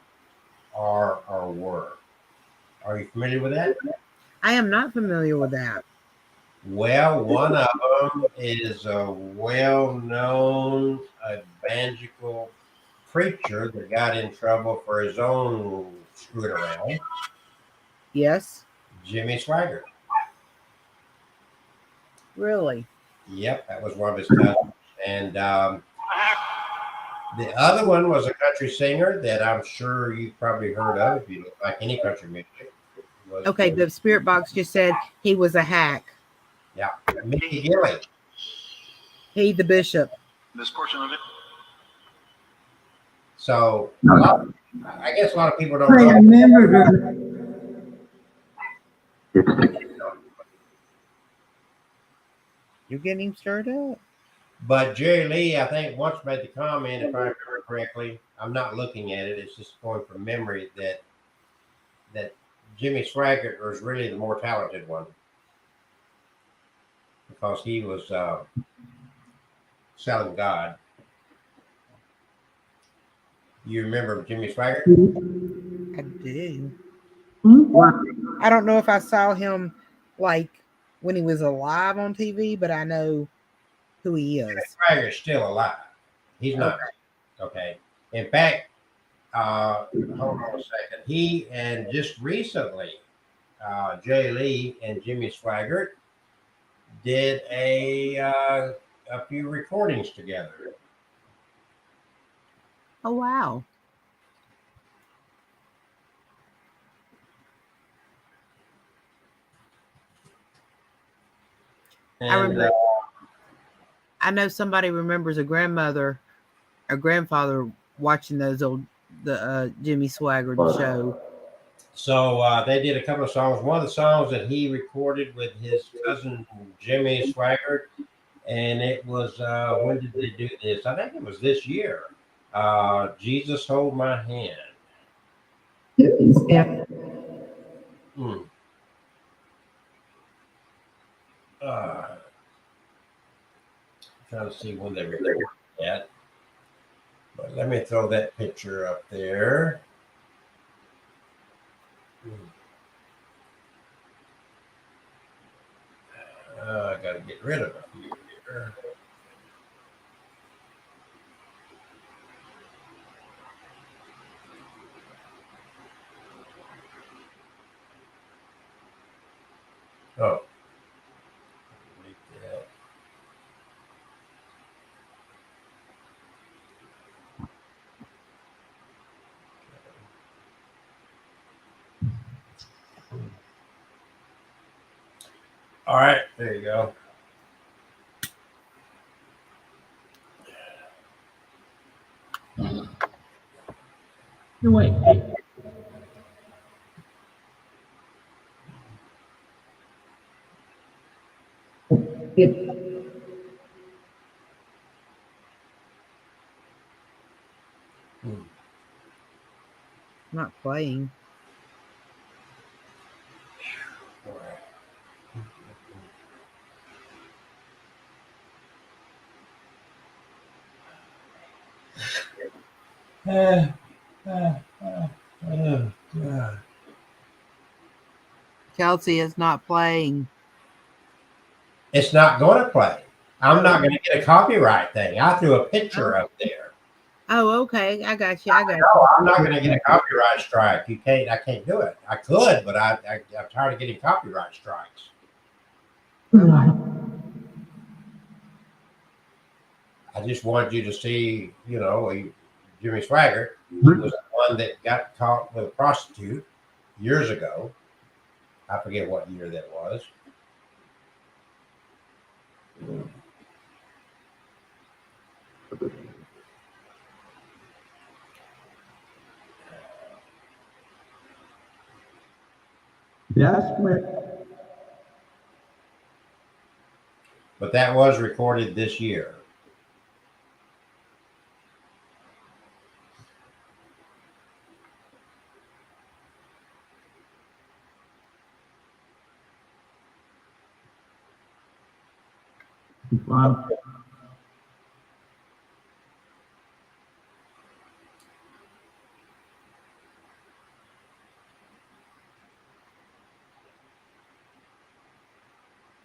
[SPEAKER 1] are or were. Are you familiar with that?
[SPEAKER 2] I am not familiar with that.
[SPEAKER 1] Well, one of them is a well-known evangelical preacher that got in trouble for his own screwing around.
[SPEAKER 2] Yes.
[SPEAKER 1] Jimmy Swaggart.
[SPEAKER 2] Really?
[SPEAKER 1] Yep, that was one of his cousins. And the other one was a country singer that I'm sure you've probably heard of if you look like any country music.
[SPEAKER 2] Okay, the Spirit Box just said he was a hack.
[SPEAKER 1] Yeah, Mickey Gilley.
[SPEAKER 2] He, the bishop.
[SPEAKER 4] This portion of it.
[SPEAKER 1] So I guess a lot of people don't
[SPEAKER 3] I
[SPEAKER 1] know.
[SPEAKER 3] remember her.
[SPEAKER 2] You're getting him stirred up.
[SPEAKER 1] But Jerry Lee, I think, once made the comment, if I remember correctly, I'm not looking at it, it's just going from memory, that Jimmy Swaggart was really the more talented one because he was selling God. You remember Jimmy Swaggart?
[SPEAKER 2] I do.
[SPEAKER 3] Hmm?
[SPEAKER 2] I don't know if I saw him like when he was alive on TV, but I know who he is.
[SPEAKER 1] Swaggart's still alive. He's not. Okay. In fact, hold on a second. He and just recently, Jay Lee and Jimmy Swaggart did a few recordings together.
[SPEAKER 2] Oh wow.
[SPEAKER 1] And,
[SPEAKER 2] I remember. I know somebody remembers a grandmother or grandfather watching those old Jimmy Swaggart show.
[SPEAKER 1] So they did a couple of songs. One of the songs that he recorded with his cousin Jimmy Swaggart, and it was when did they do this? I think it was this year. Jesus Hold My Hand.
[SPEAKER 3] Yeah.
[SPEAKER 1] Trying to see when they recorded that. But let me throw that picture up there. I got to get rid of a few here. Oh. Delete that. All right, there you go.
[SPEAKER 3] No, wait.
[SPEAKER 2] Not playing.
[SPEAKER 1] God.
[SPEAKER 2] Kelsey is not playing.
[SPEAKER 1] It's not going to play. I'm not going to get a copyright thing. I threw a picture up there.
[SPEAKER 2] Oh, okay. I got you. I got you.
[SPEAKER 1] No, I'm not going to get a copyright strike. You can't. I can't do it. I could, but I'm tired of getting copyright strikes. I just wanted you to see, Jimmy Swaggart was the one that got caught with a prostitute years ago. I forget what year that was.
[SPEAKER 3] That's where.
[SPEAKER 1] But that was recorded this year.
[SPEAKER 3] Wow.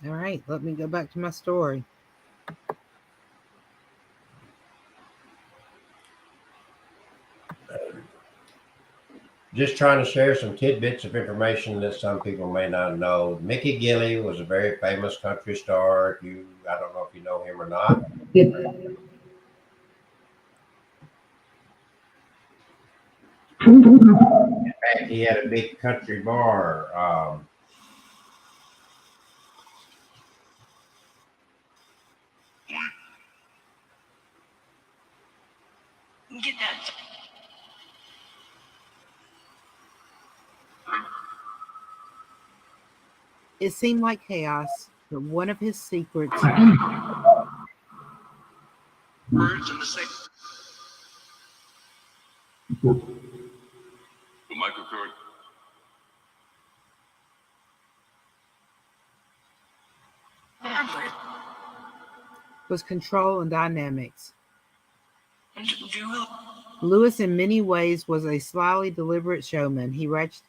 [SPEAKER 2] All right. Let me go back to my story.
[SPEAKER 1] Just trying to share some tidbits of information that some people may not know. Mickey Gilley was a very famous country star. I don't know if you know him or not. In fact, he had a big country bar.
[SPEAKER 2] It seemed like chaos, but one of his secrets
[SPEAKER 4] Birds in the same. Michael Kurt.
[SPEAKER 2] was control and dynamics. Lewis, in many ways, was a slyly deliberate showman. He ratcheted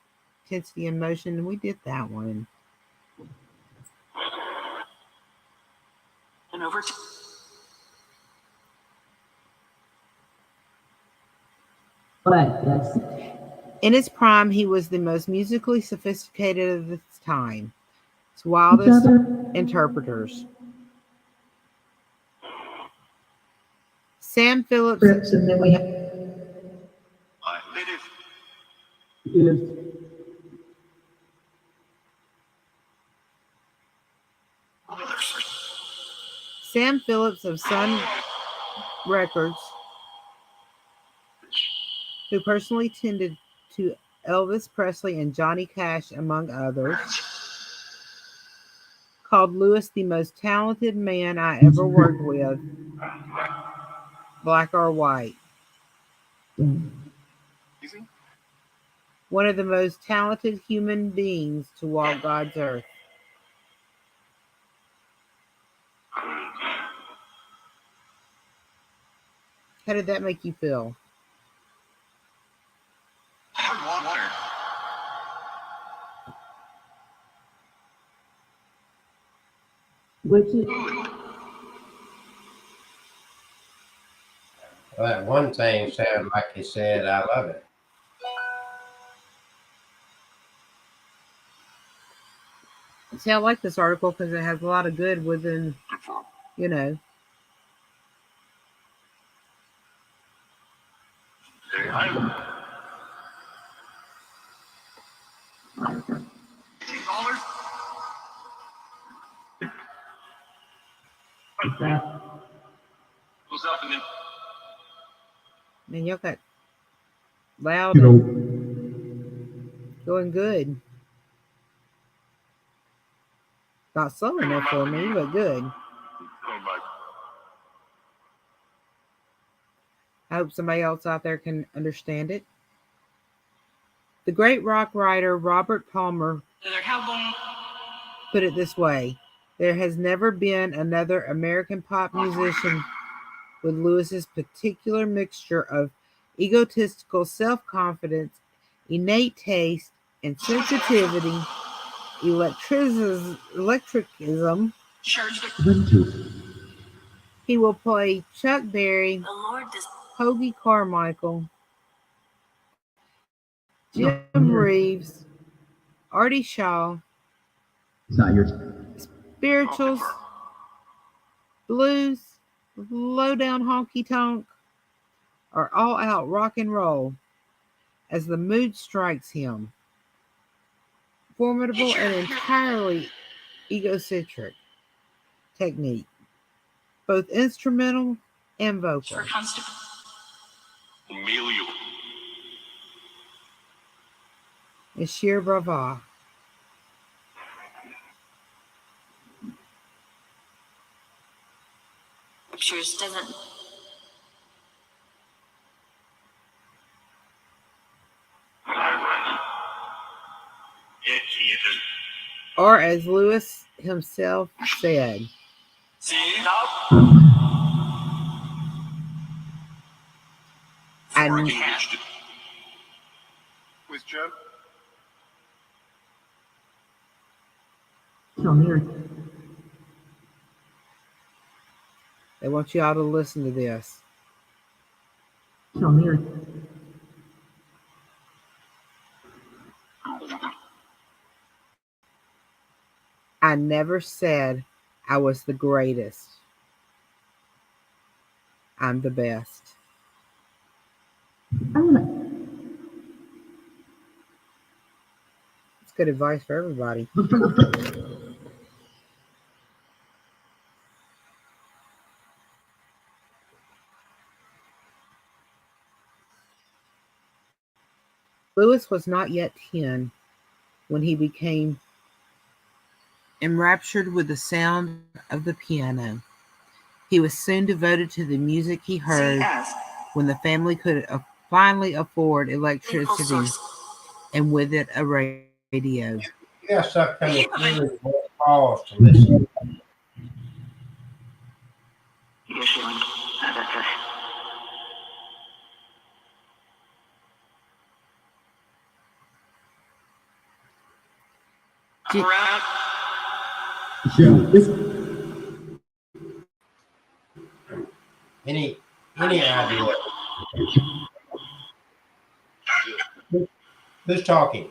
[SPEAKER 2] intensity and motion, and we did that one.
[SPEAKER 4] And over.
[SPEAKER 3] But that's
[SPEAKER 2] In his prime, he was the most musically sophisticated of his time. His wildest interpreters. Sam Phillips.
[SPEAKER 3] and then we have is
[SPEAKER 2] Sam Phillips of Sun Records, who personally tended to Elvis Presley and Johnny Cash, among others, called Lewis the most talented man I ever worked with, black or white. One of the most talented human beings to walk God's earth. How did that make you feel?
[SPEAKER 3] which is
[SPEAKER 1] Well, that one thing sounded like he said, I love it.
[SPEAKER 2] See, I like this article because it has a lot of good within, you know.
[SPEAKER 4] What's up and then
[SPEAKER 2] Man, y'all got loud
[SPEAKER 5] You know,
[SPEAKER 2] and going good. Not slow enough for me, but good. I hope somebody else out there can understand it. The great rock writer Robert Palmer put it this way: there has never been another American pop musician with Lewis's particular mixture of egotistical self-confidence, innate taste, and sensitivity, electricism. He will play Chuck Berry, Hoagie Carmichael, Jim Reeves, Artie Shaw,
[SPEAKER 3] it's not yours.
[SPEAKER 2] spirituals, blues, low down honky tonk, or all out rock and roll as the mood strikes him. Formidable and entirely egocentric technique, both instrumental and vocal.
[SPEAKER 4] Emilio.
[SPEAKER 2] Is sheer bravado.
[SPEAKER 6] Pictures doesn't.
[SPEAKER 2] Or as Lewis himself said,
[SPEAKER 4] With Joe.
[SPEAKER 3] It's on here.
[SPEAKER 2] they want you all to listen to this.
[SPEAKER 3] It's on here.
[SPEAKER 2] I never said I was the greatest. I'm the best. It's good advice for everybody. Lewis was not yet 10 when he became Enraptured with the sound of the piano, he was soon devoted to the music he heard when the family could finally afford electricity and with it a radio.
[SPEAKER 1] You got stuff coming through and we'll pause to listen. Any idea? Who's talking?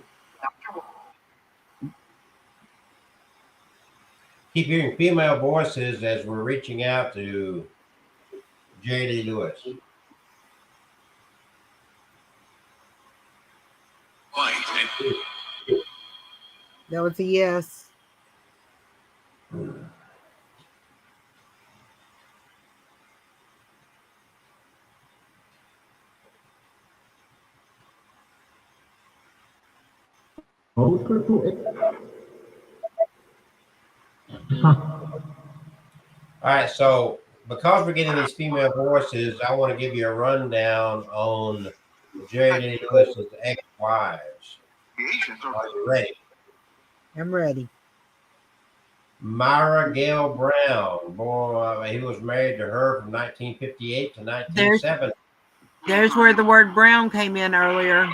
[SPEAKER 1] Keep hearing female voices as we're reaching out to Jerry Lee Lewis.
[SPEAKER 2] That was a yes.
[SPEAKER 1] All right, so because we're getting these female voices, I want to give you a rundown on Jerry Lee Lewis's ex-wives. Are you ready?
[SPEAKER 2] I'm ready.
[SPEAKER 1] Myra Gale Brown, he was married to her from 1958 to 1970.
[SPEAKER 2] There's where the word brown came in earlier.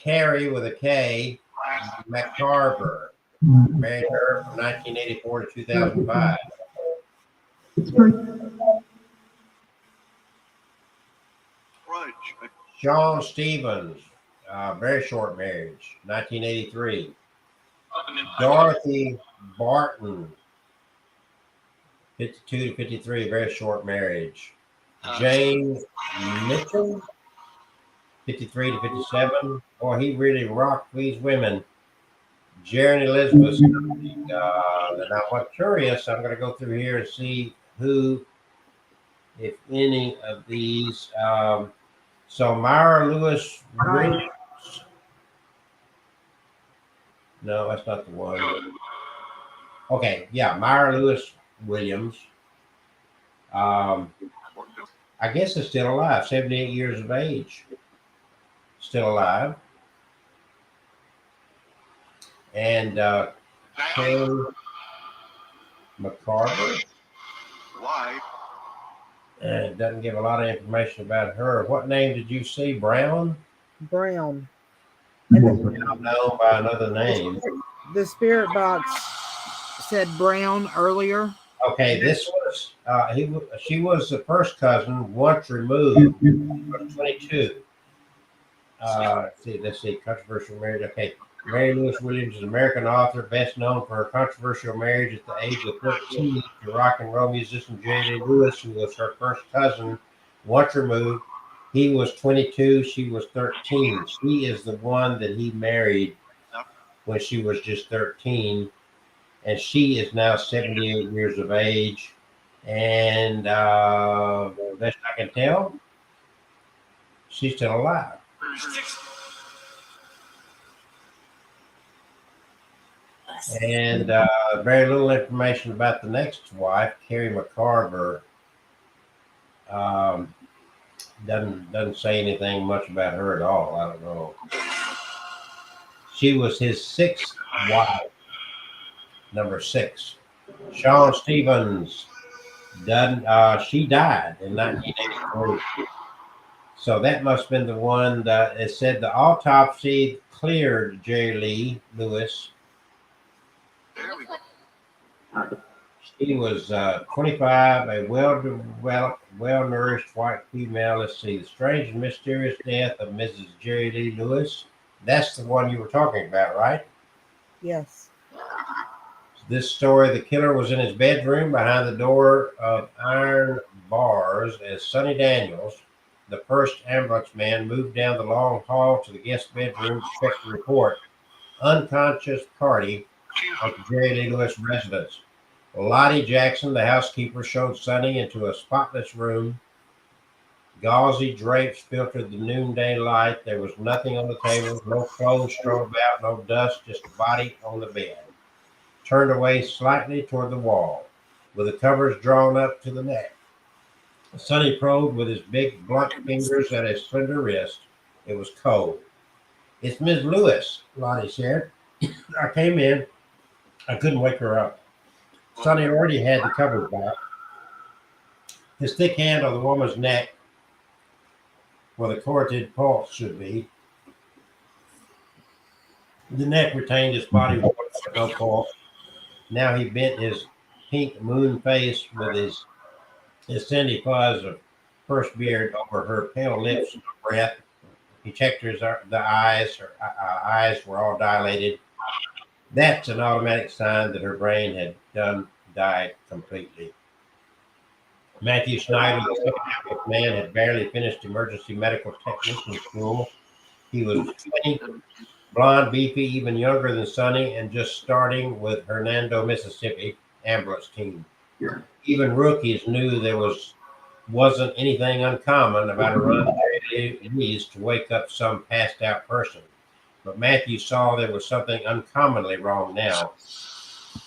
[SPEAKER 1] Carrie with a K, McCarver, married to her from 1984 to 2005. Sean Stevens, very short marriage, 1983. Dorothy Barton, 52 to 53, very short marriage. Jane Mitchell, 53 to 57. Boy, he really rocked these women. Jerry Elizabeth. Now, I'm curious. I'm going to go through here and see who, if any of these. So Myra Lewis Williams. No, that's not the one. Okay, yeah, Myra Lewis Williams. I guess is still alive, 78 years of age. Still alive. And Kay McCarver.
[SPEAKER 4] Why?
[SPEAKER 1] It doesn't give a lot of information about her. What name did you see? Brown?
[SPEAKER 2] Brown.
[SPEAKER 1] I'm known by another name.
[SPEAKER 2] The spirit box said Brown earlier.
[SPEAKER 1] Okay, this was she was the first cousin, once removed, was 22. Let's see, controversial marriage. Okay, Mary Lewis Williams is an American author, best known for her controversial marriage at the age of 13 to rock and roll musician Jerry Lee Lewis, who was her first cousin, once removed. He was 22, she was 13. She is the one that he married when she was just 13. And she is now 78 years of age. And best I can tell, she's still alive. And very little information about the next wife, Carrie McCarver. Doesn't say anything much about her at all. I don't know. She was his sixth wife, number 6. Sean Stevens. She died in 1983. So that must have been the one that it said the autopsy cleared Jerry Lee Lewis. She was 25, a well-developed, well-nourished white female. Let's see, the strange and mysterious death of Mrs. Jerry Lee Lewis. That's the one you were talking about, right?
[SPEAKER 2] Yes.
[SPEAKER 1] This story, the killer was in his bedroom behind the door of iron bars as Sonny Daniels, the first ambulance man, moved down the long hall to the guest bedroom to check the report. Unconscious party at the Jerry Lee Lewis residence. Lottie Jackson, the housekeeper, showed Sonny into a spotless room. Gauzy drapes filtered the noonday light. There was nothing on the table, no clothes strewn about, no dust, just a body on the bed. turned away slightly toward the wall, with the covers drawn up to the neck. Sonny probed with his big blunt fingers at his slender wrist. It was cold. "It's Miss Lewis," Lottie said. "I came in. I couldn't wake her up." Sonny already had the covers back. His thick hand on the woman's neck, where the carotid pulse should be. The neck retained his body with no pulse. Now he bent his pink moon face with his sandy fuzz of first beard over her pale lips and breath. He checked the eyes. Her eyes were all dilated. That's an automatic sign that her brain had died completely. Matthew Snyder, the 70th man, had barely finished emergency medical technician school. He was 20, blonde, beefy, even younger than Sonny, and just starting with Hernando, Mississippi ambulance team. Even rookies knew there wasn't anything uncommon about a run at least to wake up some passed out person. But Matthew saw there was something uncommonly wrong now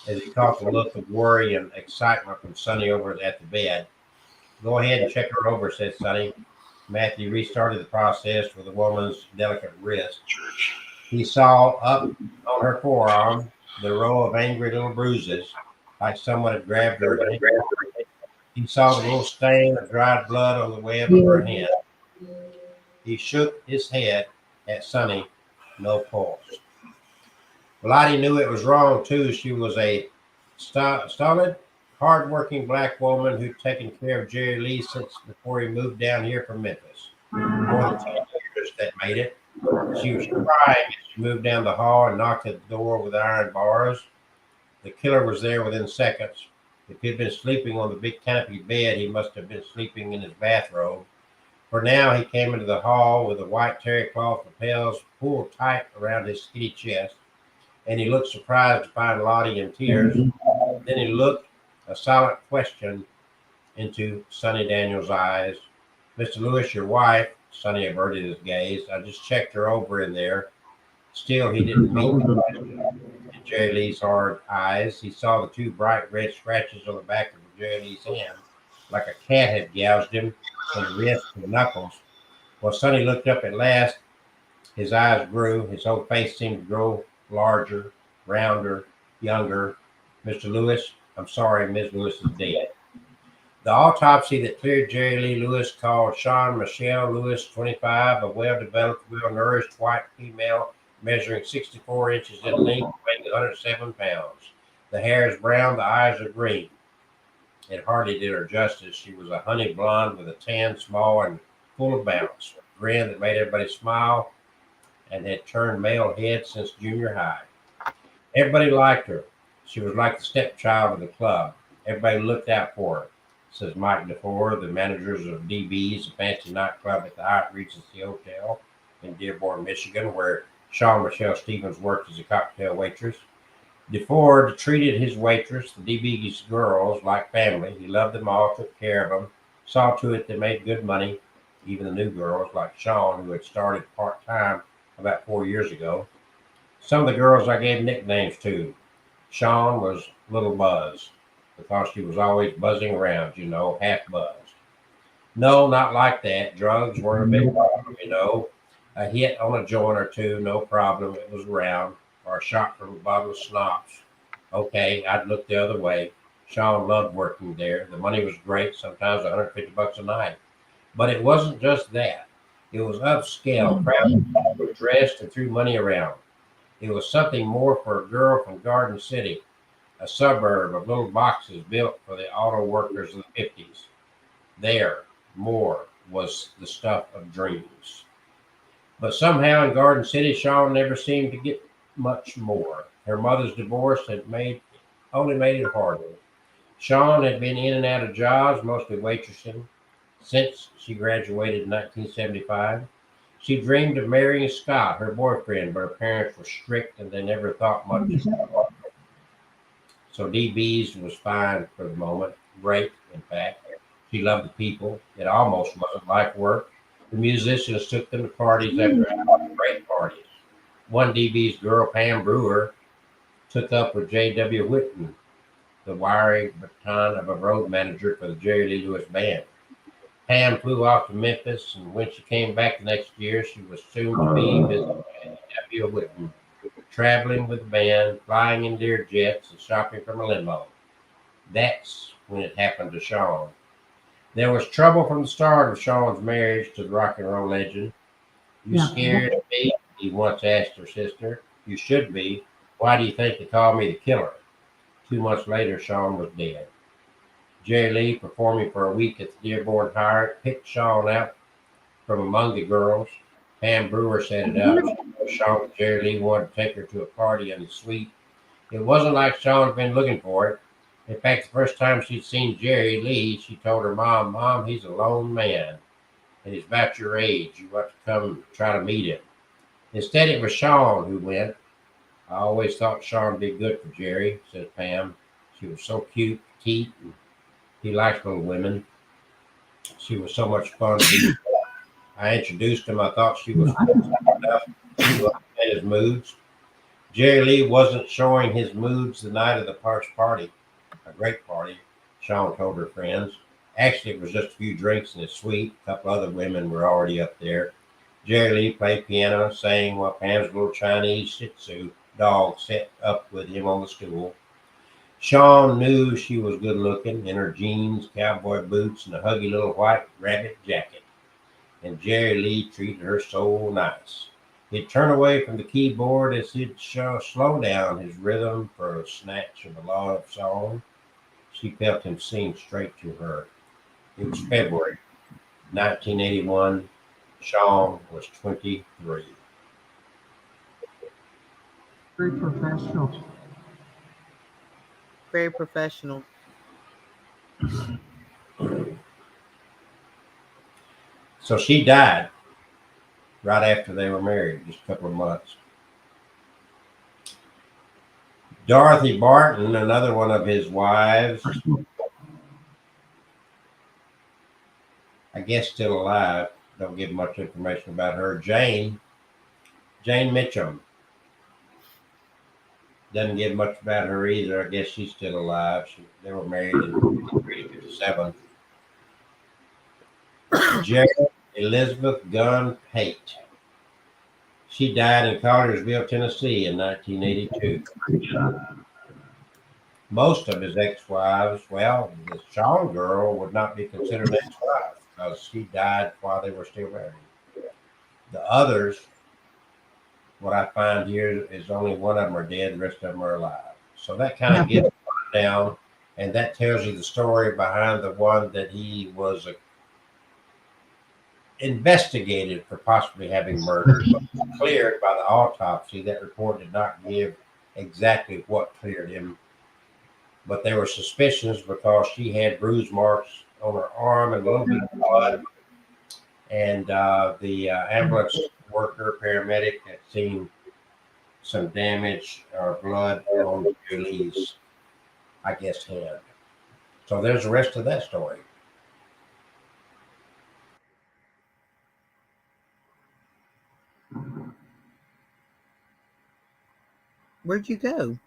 [SPEAKER 1] as he caught the look of worry and excitement from Sonny over at the bed. "Go ahead and check her over," said Sonny. Matthew restarted the process with the woman's delicate wrist. He saw up on her forearm the row of angry little bruises, like someone had grabbed her. He saw the little stain of dried blood on the web of her hand. He shook his head at Sonny. No pulse. Lottie knew it was wrong, too. She was a stolid, hard-working black woman who'd taken care of Jerry Lee since before he moved down here from Memphis. More than 10 years that made it. She was crying as she moved down the hall and knocked at the door with iron bars. The killer was there within seconds. If he'd been sleeping on the big canopy bed, he must have been sleeping in his bathrobe. For now, he came into the hall with the white terry cloth lapels pulled tight around his skinny chest, and he looked surprised to find Lottie in tears. Then he looked a silent question into Sonny Daniels' eyes. "Mr. Lewis, your wife," Sonny averted his gaze. "I just checked her over in there." Still, he didn't meet the question in Jerry Lee's hard eyes. He saw the two bright red scratches on the back of Jerry Lee's hand, like a cat had gouged him from the wrist to the knuckles. When Sonny looked up at last, his eyes grew. His whole face seemed to grow larger, rounder, younger. "Mr. Lewis, I'm sorry, Ms. Lewis is dead." The autopsy that cleared Jerry Lee Lewis called Sean Michelle Lewis, 25, a well-developed, well-nourished white female measuring 64 inches in length, weighing 107 pounds. The hair is brown, the eyes are green. It hardly did her justice. She was a honey blonde with a tan, small, and full of bounce, a grin that made everybody smile, and had turned male head since junior high. Everybody liked her. She was like the stepchild of the club. Everybody looked out for her, says Mike DeFore, the managers of DB's, a fancy nightclub at the Hyatt Regency Hotel in Dearborn, Michigan, where Sean Michelle Stevens worked as a cocktail waitress. DeFore treated his waitress, the DB's girls, like family. He loved them all, took care of them, saw to it they made good money, even the new girls like Sean, who had started part-time about 4 years ago. Some of the girls I gave nicknames to. Sean was Little Buzz, because she was always buzzing around, half buzzed. No, not like that. Drugs weren't a big problem, A hit on a joint or two, no problem. It was around. Or a shot from a bottle of schnapps. Okay, I'd look the other way. Sean loved working there. The money was great, sometimes $150 a night. But it wasn't just that. It was upscale, proud, dressed, and threw money around. It was something more for a girl from Garden City, a suburb of little boxes built for the auto workers of the 50s. There, more was the stuff of dreams. But somehow in Garden City, Sean never seemed to get much more. Her mother's divorce had only made it harder. Sean had been in and out of jobs, mostly waitressing, since she graduated in 1975. She dreamed of marrying Scott, her boyfriend, but her parents were strict and they never thought much of her. So DB's was fine for the moment. Great, in fact. She loved the people. It almost wasn't like work. The musicians took them to parties after great parties. One DB's girl, Pam Brewer, took up with J.W. Whitman, the wiry baton of a road manager for the Jerry Lee Lewis Band. Pam flew off to Memphis, and when she came back the next year, she was soon to be visiting J.W. Whitman, traveling with the band, flying in Lear jets, and shopping from a limo. That's when it happened to Shawn. There was trouble from the start of Shawn's marriage to the rock and roll legend. "You scared of me?" he once asked her sister. "You should be. Why do you think they called me the Killer?" 2 months later, Shawn was dead. Jerry Lee, performing for a week at the Dearborn Hyatt, picked Shawn out from among the girls. Pam Brewer set it up. Shawn and Jerry Lee wanted to take her to a party in the suite. It wasn't like Shawn had been looking for it. In fact, the first time she'd seen Jerry Lee, she told her mom, "Mom, he's a lone man, and he's about your age. You want to come try to meet him." Instead, it was Shawn who went. "I always thought Shawn would be good for Jerry," says Pam. "She was so cute, petite, and he liked little women. She was so much fun to be with. I introduced him. I thought she was enough to understand his moods." Jerry Lee wasn't showing his moods the night of the first party. A great party, Shawn told her friends. Actually, it was just a few drinks in his suite. A couple other women were already up there. Jerry Lee played piano, sang while Pam's little Chinese Shih Tzu dog sat up with him on the stool. Shawn knew she was good looking in her jeans, cowboy boots, and a huggy little white rabbit jacket. And Jerry Lee treated her so nice. He'd turn away from the keyboard as he'd slow down his rhythm for a snatch of a love song. She felt him sing straight to her. It was February 1981. Shawn was 23.
[SPEAKER 3] Very professional.
[SPEAKER 2] Very professional.
[SPEAKER 1] So she died right after they were married, just a couple of months. Dorothy Barton, another one of his wives, I guess still alive. Don't give much information about her. Jane Mitchum. Doesn't give much about her either. I guess she's still alive. They were married in 1957. Gerald Elizabeth Gunn Pate. She died in Collinsville, Tennessee in 1982. Most of his ex-wives, well, the Shawn girl would not be considered an ex-wife because she died while they were still married. The others, what I find here is only one of them are dead, the rest of them are alive. So that kind of gets down, and that tells you the story behind the one that he was investigated for possibly having murdered, but cleared by the autopsy. That report did not give exactly what cleared him, but there were suspicions because she had bruise marks on her arm and a little bit of blood, and the ambulance worker, paramedic, had seen some damage or blood on Julie's, I guess, head. So there's the rest of that story.
[SPEAKER 2] Where'd you go?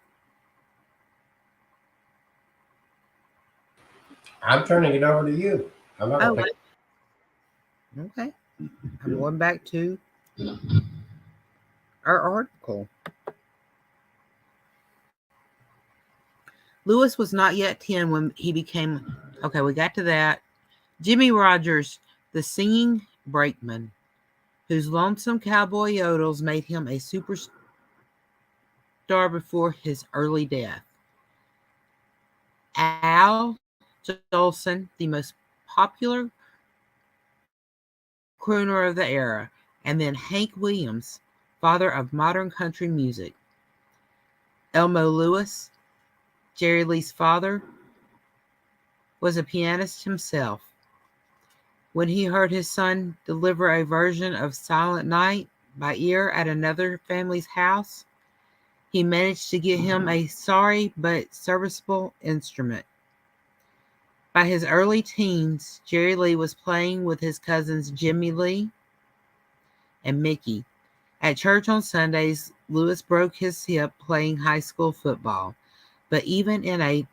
[SPEAKER 1] I'm turning it over to you. I'm not gonna take
[SPEAKER 2] Okay. I'm going back to our article. Lewis was not yet 10 when he became, okay, we got to that. Jimmie Rodgers, the singing brakeman, whose lonesome cowboy yodels made him a superstar before his early death. Al Jolson, the most popular crooner of the era, and then Hank Williams, father of modern country music. Elmo Lewis, Jerry Lee's father, was a pianist himself. When he heard his son deliver a version of Silent Night by ear at another family's house, he managed to get him a sorry but serviceable instrument. By his early teens, Jerry Lee was playing with his cousins Jimmy Lee and Mickey at church on Sundays, Lewis broke his hip playing high school football, but even in a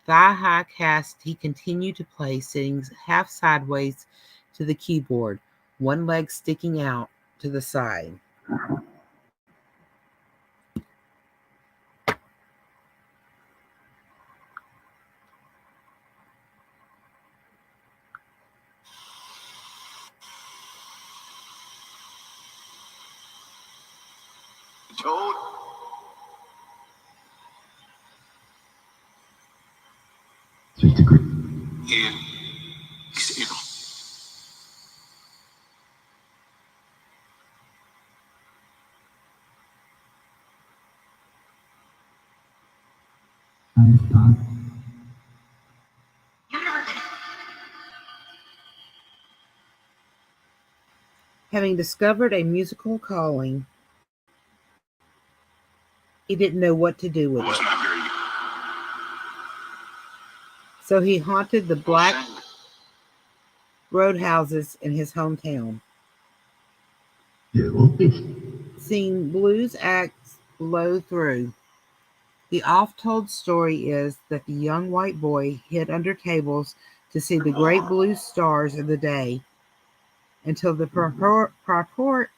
[SPEAKER 2] thigh-high cast, he continued to play, sitting half sideways to the keyboard, one leg sticking out to the side.
[SPEAKER 4] Toad. Yeah. He's ill.
[SPEAKER 2] Having discovered a musical calling, he didn't know what to do with
[SPEAKER 4] Was
[SPEAKER 2] it.
[SPEAKER 4] not very
[SPEAKER 2] So he haunted the black roadhouses in his hometown, seeing blues acts blow through. The oft-told story is that the young white boy hid under tables to see the great blues stars of the day until the proprietor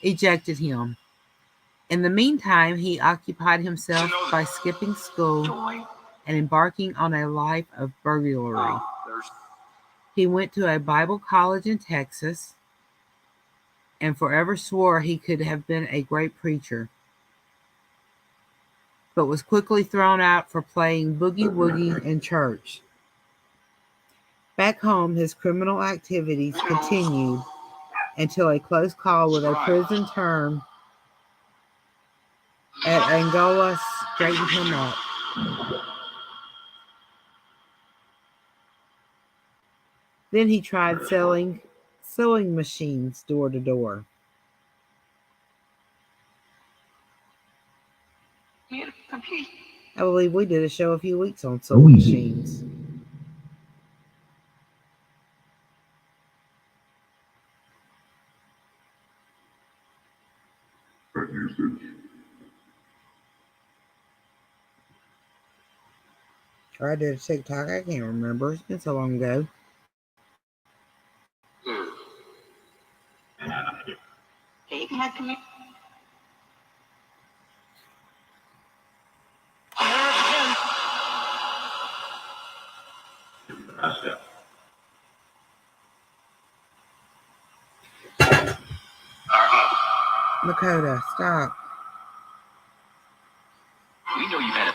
[SPEAKER 2] ejected him. In the meantime, he occupied himself by skipping school and embarking on a life of burglary. He went to a Bible college in Texas and forever swore he could have been a great preacher, but was quickly thrown out for playing boogie-woogie in church. Back home, his criminal activities continued until a close call with a prison term at Angola straightened him up. Then he tried selling sewing machines door to door. I believe we did a show a few weeks on sewing machines. Or I did a TikTok. I can't remember. It's been so long ago.
[SPEAKER 6] Hey, Dad, come here.
[SPEAKER 2] Lakota, stop.
[SPEAKER 4] We know you had it.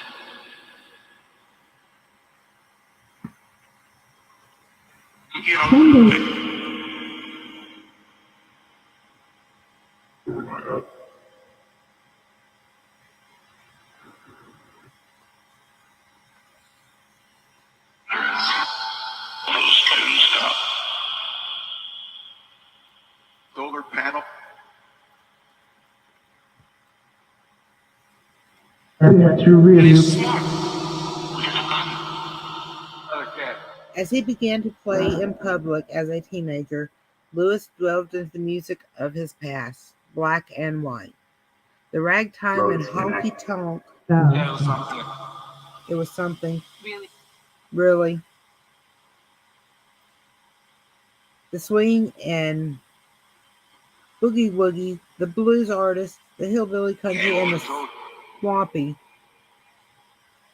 [SPEAKER 4] Solar panel.
[SPEAKER 2] As he began to play in public as a teenager, Lewis delved into the music of his past, black and white. The ragtime and honky tonk.
[SPEAKER 4] Yeah, it was something.
[SPEAKER 2] It was something.
[SPEAKER 6] Really?
[SPEAKER 2] Really. The swing and boogie woogie, the blues artist, the hillbilly country, and the swampy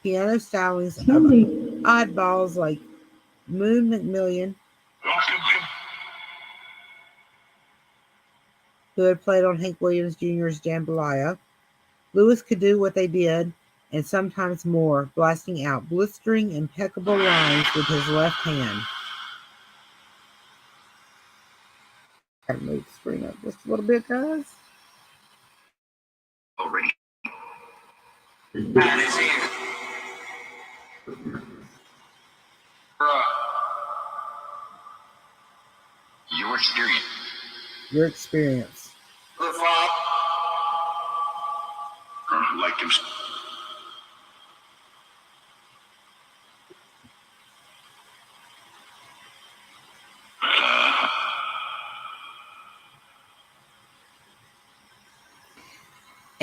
[SPEAKER 2] piano stylings of oddballs like Moon McMillian, who had played on Hank Williams Jr.'s Jambalaya. Lewis could do what they did, and sometimes more, blasting out blistering, impeccable lines with his left hand. Gotta move the screen up just a little bit, guys.
[SPEAKER 4] Already. That is here. Your experience.
[SPEAKER 2] Your experience.
[SPEAKER 4] Like him.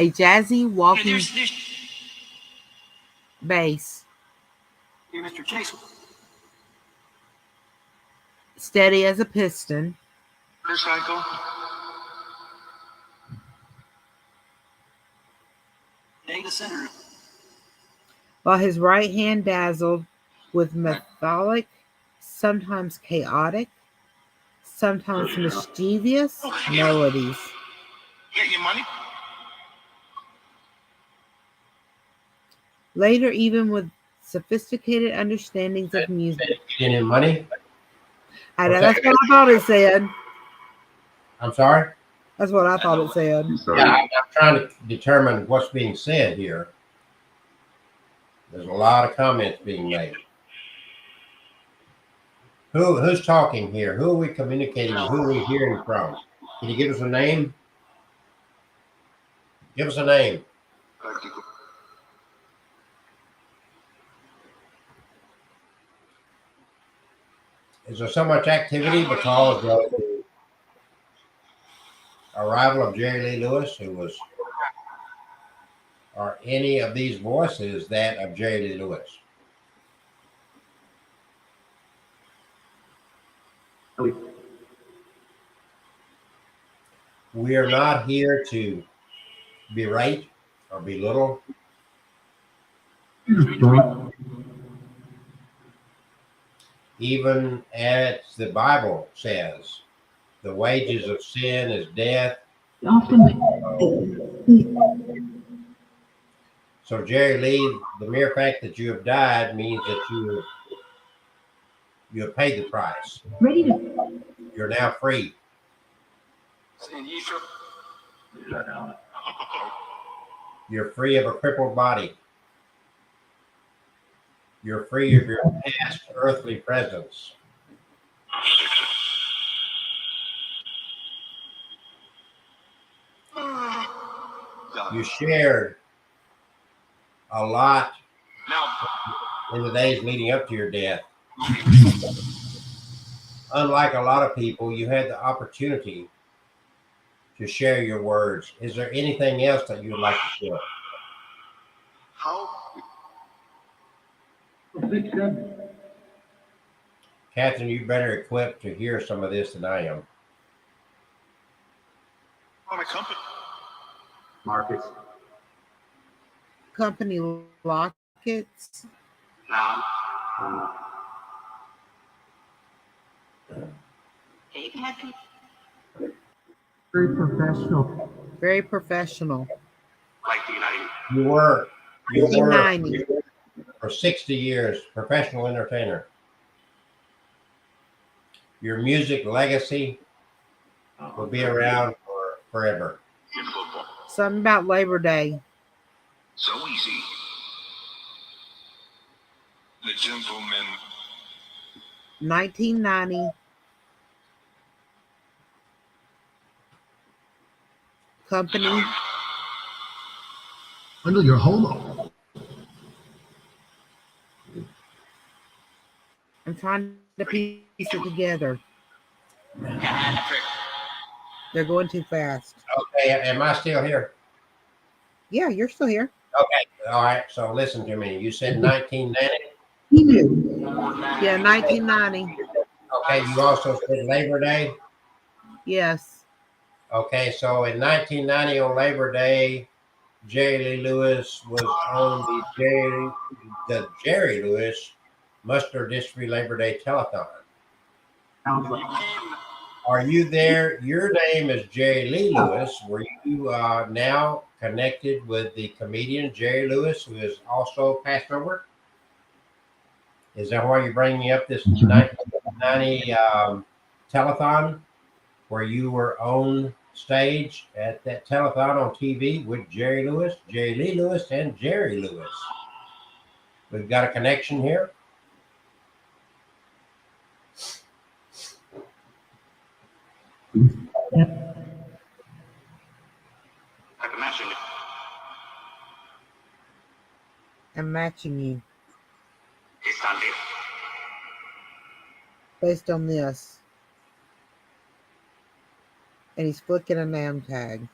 [SPEAKER 2] A jazzy walking
[SPEAKER 10] there's
[SPEAKER 2] bass,
[SPEAKER 10] here, Mr. Chase.
[SPEAKER 2] steady as a piston,
[SPEAKER 4] Motorcycle.
[SPEAKER 10] Data center.
[SPEAKER 2] while his right hand dazzled with methodic, sometimes chaotic, sometimes mischievous melodies.
[SPEAKER 4] Get your money.
[SPEAKER 2] Later, even with sophisticated understandings of music.
[SPEAKER 1] Getting money?
[SPEAKER 2] I know, that's what I thought it said.
[SPEAKER 1] I'm sorry?
[SPEAKER 2] That's what I thought it said.
[SPEAKER 1] Yeah, I'm trying to determine what's being said here. There's a lot of comments being made. Who's talking here? Who are we communicating with? Who are we hearing from? Can you give us a name? Give us a name. Is there so much activity because of the arrival of Jerry Lee Lewis, who was, are any of these voices that of Jerry Lee Lewis? We are not here to berate or belittle. Even as the Bible says, the wages of sin is death. So Jerry Lee, the mere fact that you have died means that you have paid the price.
[SPEAKER 3] Ready to.
[SPEAKER 1] You're now free. You're free of a crippled body. You're free of your past earthly presence. You shared a lot in the days leading up to your death. Unlike a lot of people, you had the opportunity to share your words. Is there anything else that you would like to share? Catherine, you're better equipped to hear some of this than I am.
[SPEAKER 4] My company.
[SPEAKER 3] Marcus.
[SPEAKER 2] Company lockets.
[SPEAKER 3] Very professional.
[SPEAKER 2] Very professional.
[SPEAKER 4] Like the United.
[SPEAKER 1] You were
[SPEAKER 2] 1990.
[SPEAKER 1] for 60 years, professional entertainer. Your music legacy will be around for forever.
[SPEAKER 4] In football.
[SPEAKER 2] Something about Labor Day.
[SPEAKER 4] So easy. The gentleman.
[SPEAKER 2] 1990. Company.
[SPEAKER 5] I know you're homo.
[SPEAKER 2] I'm trying to piece it together. They're going too fast.
[SPEAKER 1] Okay, am I still here?
[SPEAKER 2] Yeah, you're still here.
[SPEAKER 1] Okay, all right. So listen to me. You said 1990.
[SPEAKER 2] Yeah, 1990.
[SPEAKER 1] Okay, you also said Labor Day.
[SPEAKER 2] Yes.
[SPEAKER 1] Okay, so in 1990 on Labor Day, Jerry Lee Lewis was on the Jerry Lewis Muscular Dystrophy Labor Day Telethon. Are you there? Your name is Jerry Lee Lewis. Were you now connected with the comedian Jerry Lewis, who is also passed over? Is that why you bring me up this 1990 telethon, where you were on stage at that telethon on TV with Jerry Lewis, Jerry Lee Lewis, and Jerry Lewis? We've got a connection here.
[SPEAKER 2] I'm matching you
[SPEAKER 4] It's on there.
[SPEAKER 2] based on this. And he's flicking a name tag.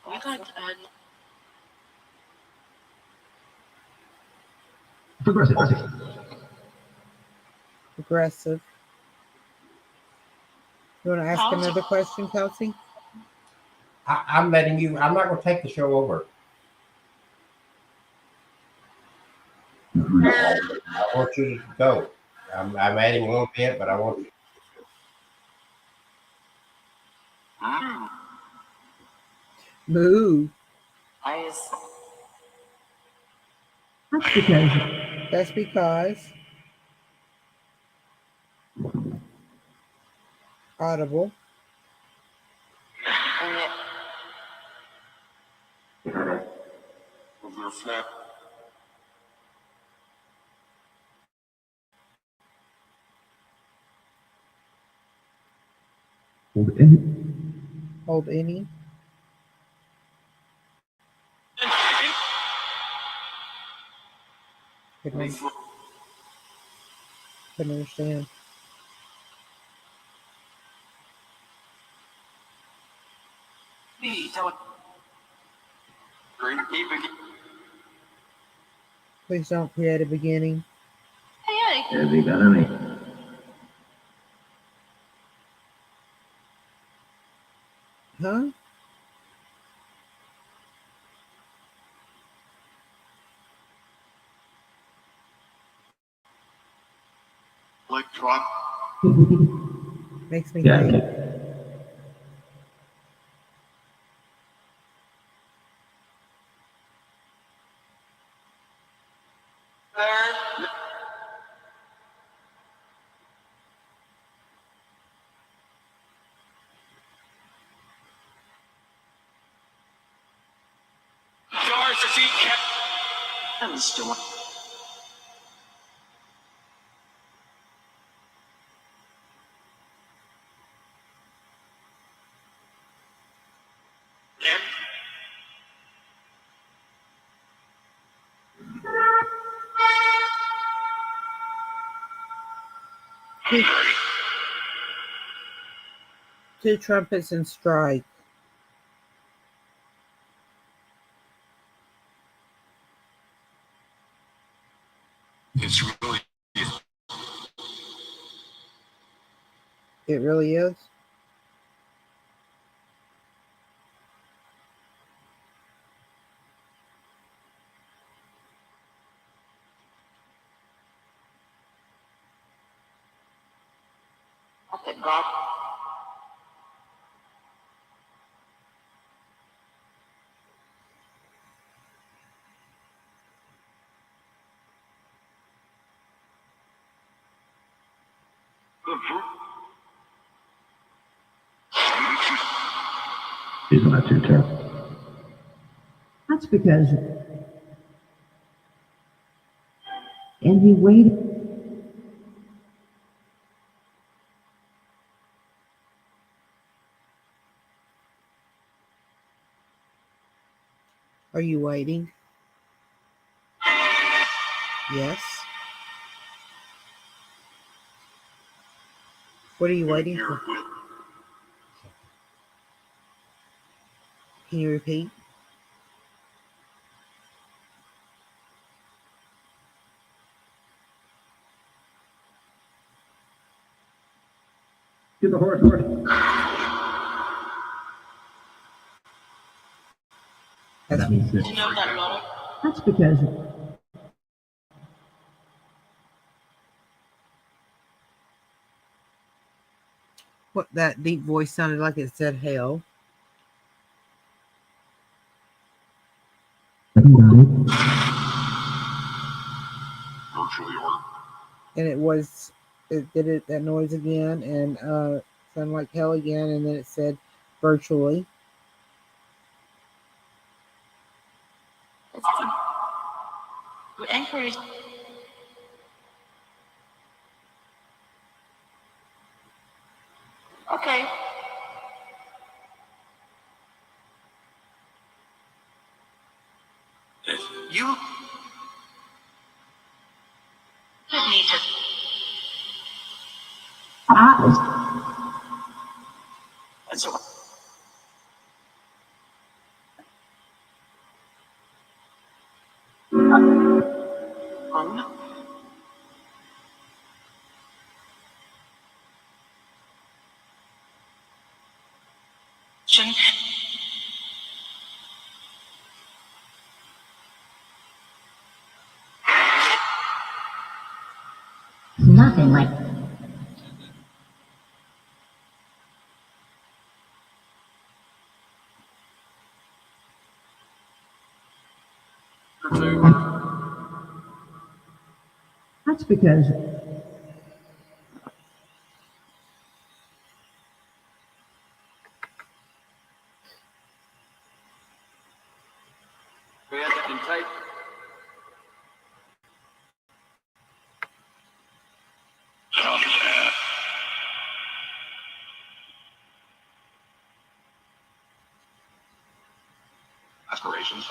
[SPEAKER 6] I'd like to add
[SPEAKER 3] Progressive.
[SPEAKER 2] Aggressive. You want to ask
[SPEAKER 6] How's it-
[SPEAKER 2] another question, Kelsey?
[SPEAKER 1] I'm letting you. I'm not going to take the show over. I want you to go. I'm adding a little bit, but I want you.
[SPEAKER 2] Moo. That's because audible.
[SPEAKER 5] Hold any.
[SPEAKER 2] Hold any. Couldn't understand. Please don't create a beginning.
[SPEAKER 3] Heavy enemy.
[SPEAKER 2] Huh?
[SPEAKER 4] Electron.
[SPEAKER 2] Makes me
[SPEAKER 3] Yeah.
[SPEAKER 2] think.
[SPEAKER 4] George, the seat cap.
[SPEAKER 6] I'm still
[SPEAKER 2] Two trumpets and strike.
[SPEAKER 4] It's really
[SPEAKER 2] It really is.
[SPEAKER 6] at God.
[SPEAKER 3] He's not too tough.
[SPEAKER 11] That's because. And he waited.
[SPEAKER 2] Are you waiting? Yes. What are you waiting for? Can you repeat?
[SPEAKER 3] Get the horse.
[SPEAKER 2] That's,
[SPEAKER 6] You know that lot.
[SPEAKER 11] That's because.
[SPEAKER 2] what that deep voice sounded like it said hell. And it did that noise again and sounded like hell again, and then it said virtually.
[SPEAKER 6] It's fun. We encourage. Okay.
[SPEAKER 4] That's what.
[SPEAKER 3] Nothing like that's because
[SPEAKER 4] We had that in tape. Aspirations.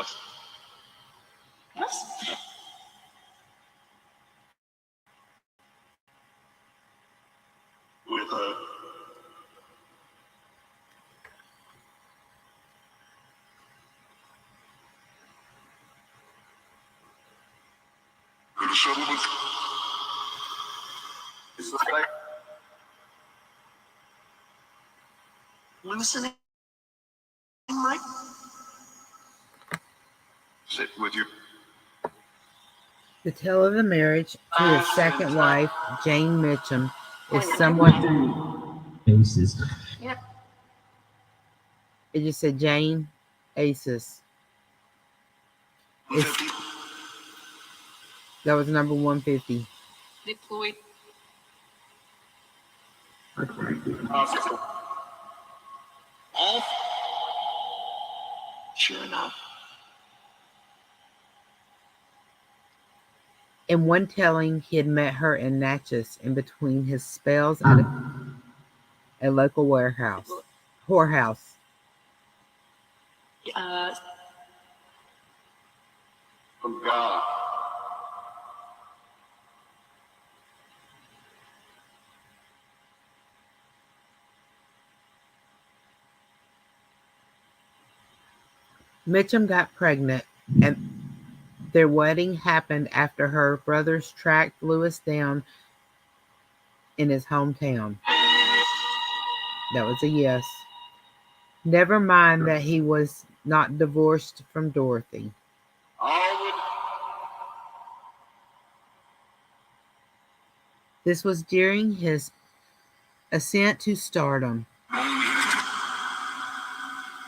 [SPEAKER 4] With the shuttle was. It's like listening, Mike. Sit with you.
[SPEAKER 2] The tale of the marriage to his second wife, Jane Mitchum, is somewhat.
[SPEAKER 5] Aces.
[SPEAKER 2] It just said Jane Aces. That was number 150.
[SPEAKER 6] Deployed.
[SPEAKER 4] All. Sure enough.
[SPEAKER 2] In one telling, he had met her in Natchez in between his spells at a local whorehouse.
[SPEAKER 4] From God.
[SPEAKER 2] Mitchum got pregnant, and their wedding happened after her brothers tracked Lewis down in his hometown. That was a yes. Never mind that he was not divorced from Dorothy. This was during his ascent to stardom,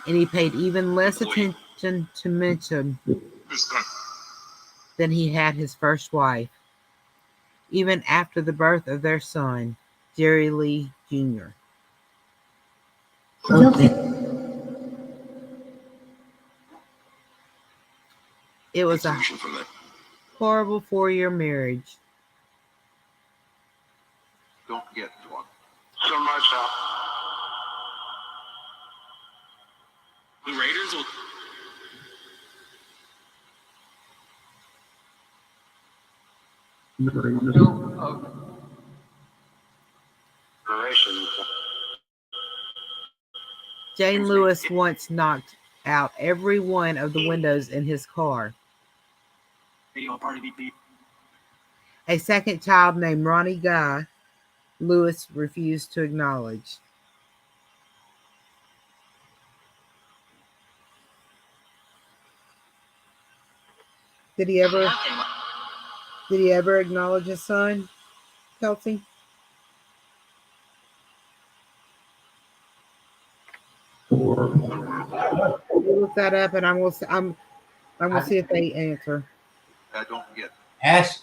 [SPEAKER 2] and he paid even less attention to Mitchum than he had his first wife, even after the birth of their son, Jerry Lee Jr. It was a horrible 4-year marriage.
[SPEAKER 4] Don't get one. So much out. The Raiders will.
[SPEAKER 2] Jane Lewis once knocked out every one of the windows in his car. A second child named Ronnie Guy, Lewis refused to acknowledge. Did he ever acknowledge his son, Kelsey? Look that up, and I'm gonna see if they answer.
[SPEAKER 4] I don't get.
[SPEAKER 1] Ask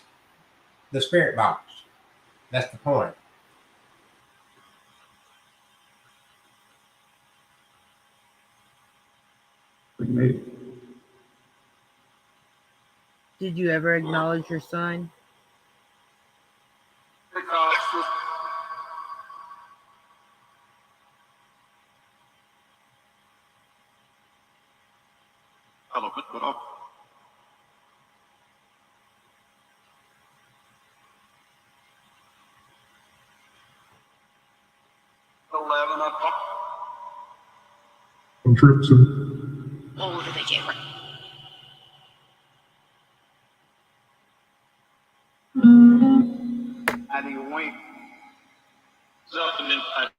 [SPEAKER 1] the spirit box. That's the point.
[SPEAKER 2] Did you ever acknowledge your son?
[SPEAKER 4] 11 o'clock.
[SPEAKER 5] From Tripson.
[SPEAKER 6] Over the camera.
[SPEAKER 4] How do you wink? Something in touch.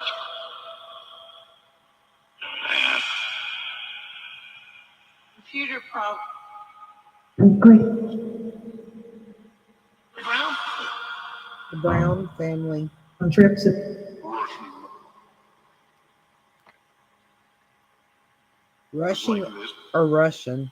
[SPEAKER 6] Computer problem.
[SPEAKER 3] Great.
[SPEAKER 6] Brown.
[SPEAKER 2] The Brown family.
[SPEAKER 3] From Tripson.
[SPEAKER 2] Rushing or Russian?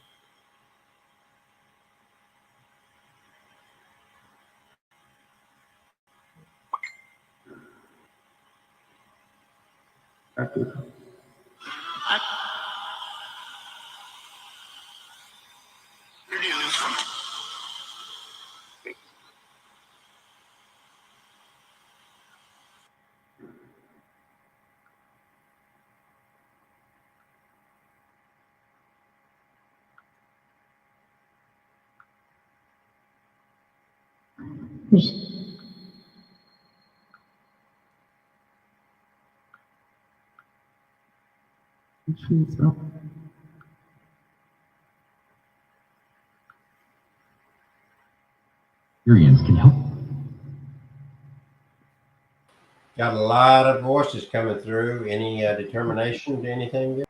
[SPEAKER 5] Experience can help.
[SPEAKER 1] Got a lot of voices coming through. Any determination to anything yet?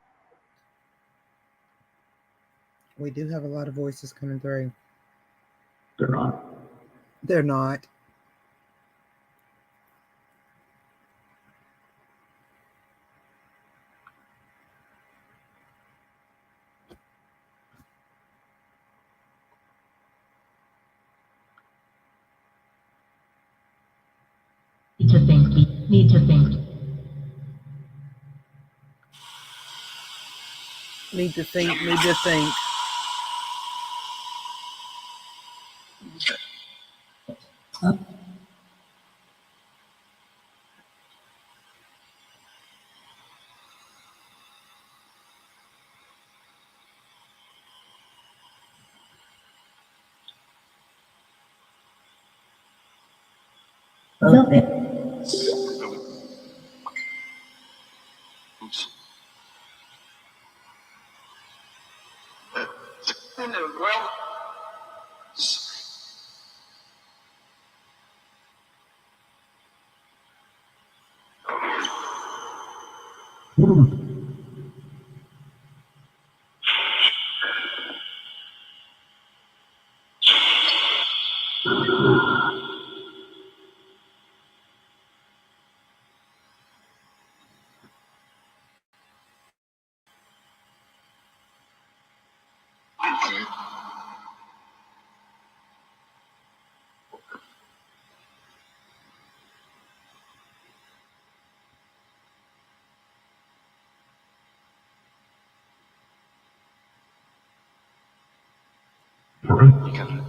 [SPEAKER 2] We do have a lot of voices coming through.
[SPEAKER 5] They're not.
[SPEAKER 2] They're not.
[SPEAKER 3] Need to think. Need to think.
[SPEAKER 2] Need to think. Need to think.
[SPEAKER 3] Love it.
[SPEAKER 4] Oops. Well, okay.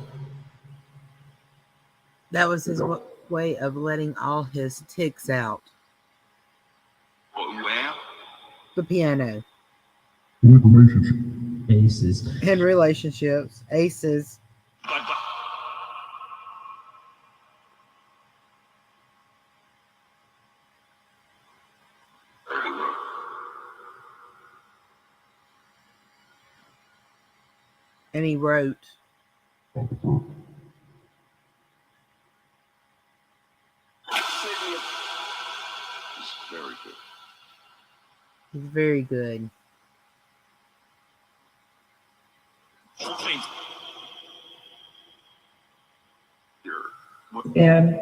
[SPEAKER 2] That was his way of letting all his ticks out.
[SPEAKER 4] Where?
[SPEAKER 2] The piano.
[SPEAKER 5] Aces.
[SPEAKER 2] And relationships. Aces. And he wrote.
[SPEAKER 4] Very good.
[SPEAKER 2] He's very good.
[SPEAKER 3] And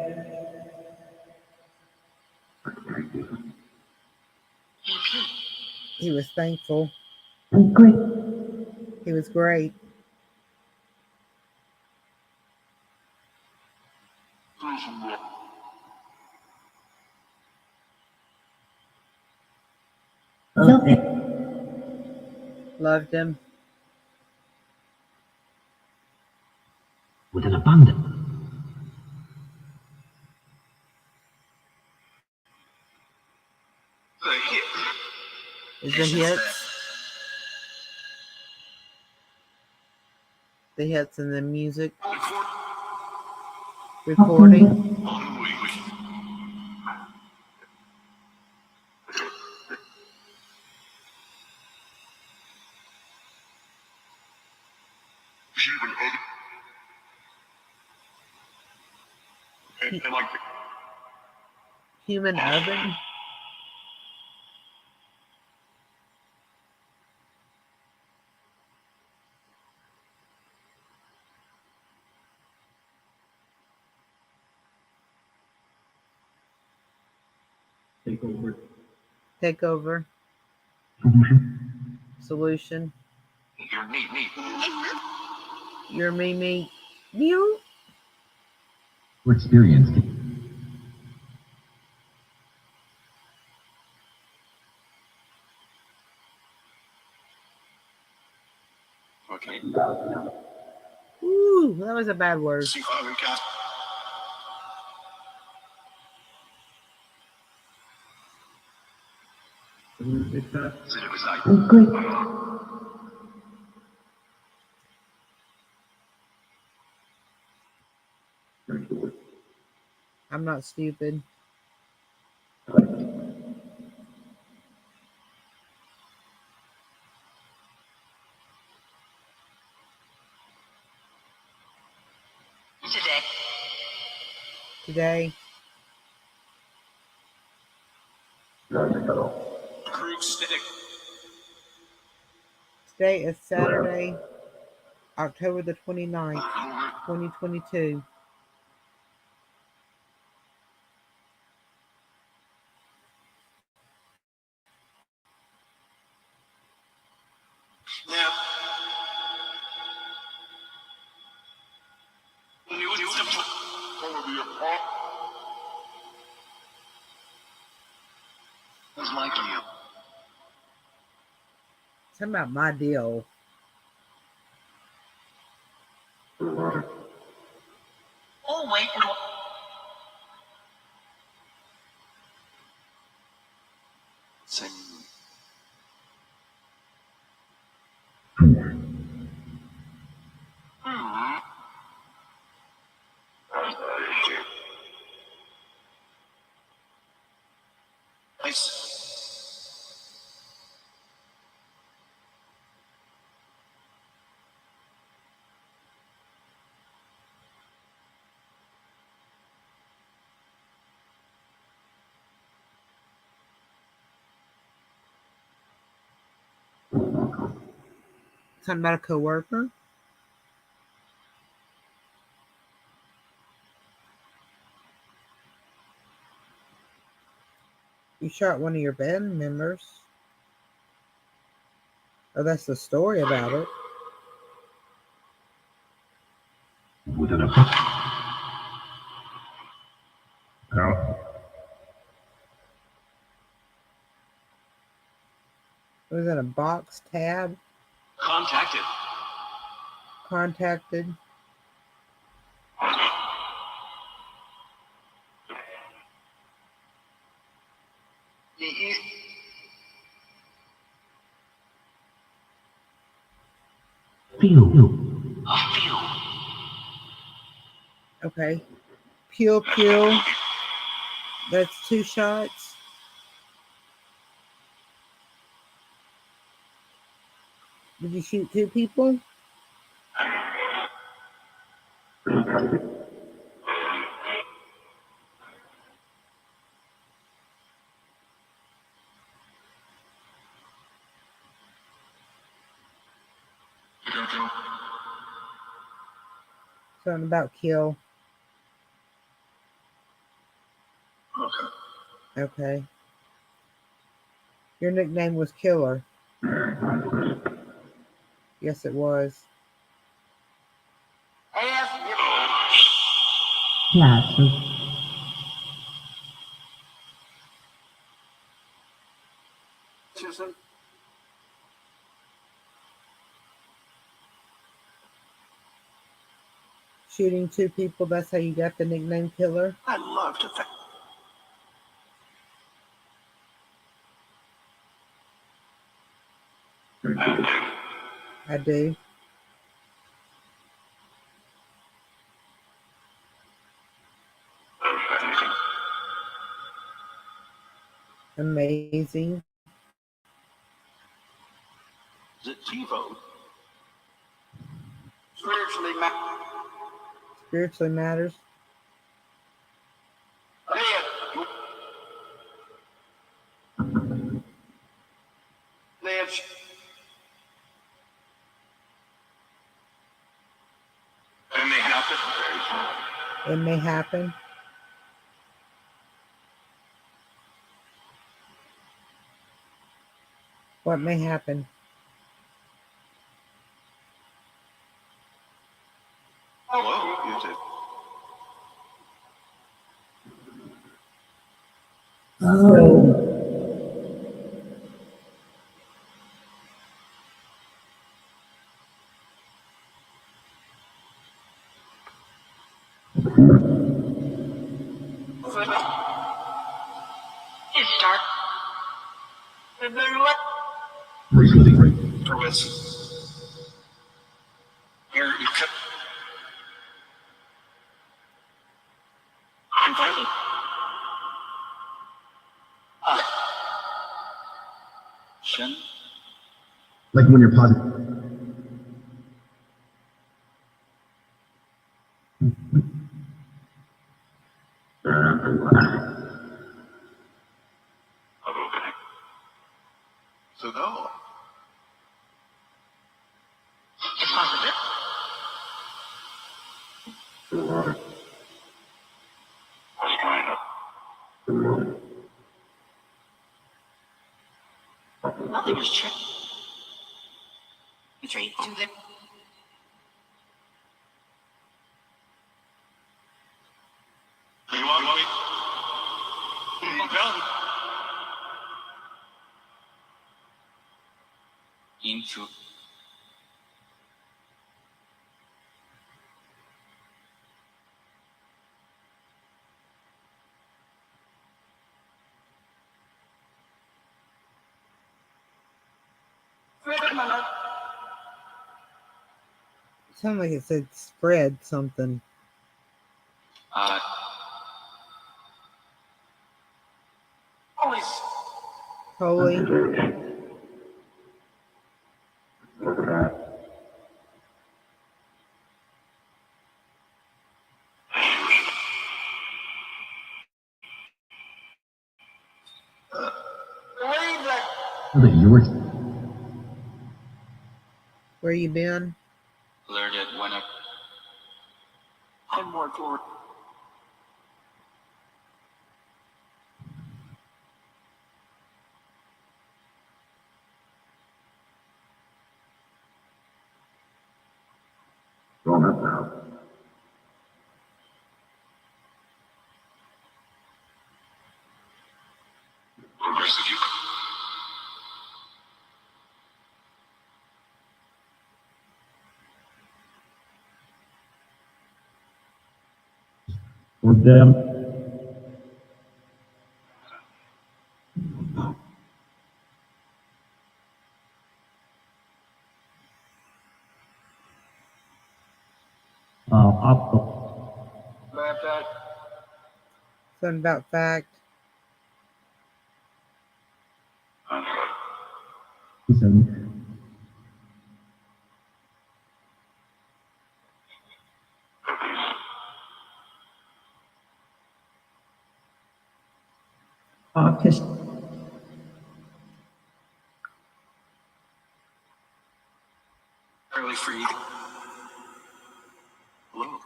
[SPEAKER 2] He was thankful.
[SPEAKER 3] great.
[SPEAKER 2] He was great.
[SPEAKER 3] Love it.
[SPEAKER 2] Loved him.
[SPEAKER 5] With an abundance.
[SPEAKER 2] Is the hits. The hits and the music. Recording.
[SPEAKER 4] And like
[SPEAKER 2] Human oven.
[SPEAKER 5] Take over.
[SPEAKER 2] Takeover. Solution.
[SPEAKER 4] you're neat.
[SPEAKER 2] Your me. You.
[SPEAKER 5] Your experience can
[SPEAKER 4] Okay.
[SPEAKER 2] Ooh, that was a bad word.
[SPEAKER 4] See how we got. It was like
[SPEAKER 3] I'm great.
[SPEAKER 2] I'm not stupid. Today.
[SPEAKER 4] crude stick.
[SPEAKER 2] Today is Saturday, October the 29th, 2022.
[SPEAKER 4] Now, new symptom of the apart was like you.
[SPEAKER 2] Something about my deal.
[SPEAKER 6] Oh, wait.
[SPEAKER 4] Same. Nice.
[SPEAKER 2] Something about a coworker. You shot one of your band members. Oh, that's the story about it.
[SPEAKER 5] within a
[SPEAKER 2] Was it a box tab?
[SPEAKER 4] Contacted.
[SPEAKER 2] Contacted. Okay. Pew pew. That's 2 shots. Did you shoot 2 people? Something about kill. Okay. Your nickname was Killer. Yes, it was.
[SPEAKER 3] Classic.
[SPEAKER 4] Susan.
[SPEAKER 2] Shooting 2 people, that's how you got the nickname Killer?
[SPEAKER 4] I love to think.
[SPEAKER 2] I do. Amazing.
[SPEAKER 4] Is it TiVo? Spiritually matters.
[SPEAKER 2] Spiritually matters.
[SPEAKER 4] Lives. It may happen.
[SPEAKER 2] It may happen. What may happen?
[SPEAKER 4] Whoa, is it?
[SPEAKER 3] Oh.
[SPEAKER 4] You start. And then what?
[SPEAKER 5] Recently.
[SPEAKER 4] For this. You could. I'm fighting. Shin.
[SPEAKER 5] Like when you're positive.
[SPEAKER 4] Okay. So go. It's positive. What's going on? Nothing has changed. It's right to the. You want me? Into.
[SPEAKER 2] Sound like it said spread something.
[SPEAKER 4] Always.
[SPEAKER 2] Holy.
[SPEAKER 5] That you were.
[SPEAKER 2] Where you been?
[SPEAKER 4] Learned it when I'm more toward.
[SPEAKER 5] Grown up now.
[SPEAKER 4] Progressive you.
[SPEAKER 5] For them.
[SPEAKER 2] Something about fact.
[SPEAKER 4] Early for you. Hello.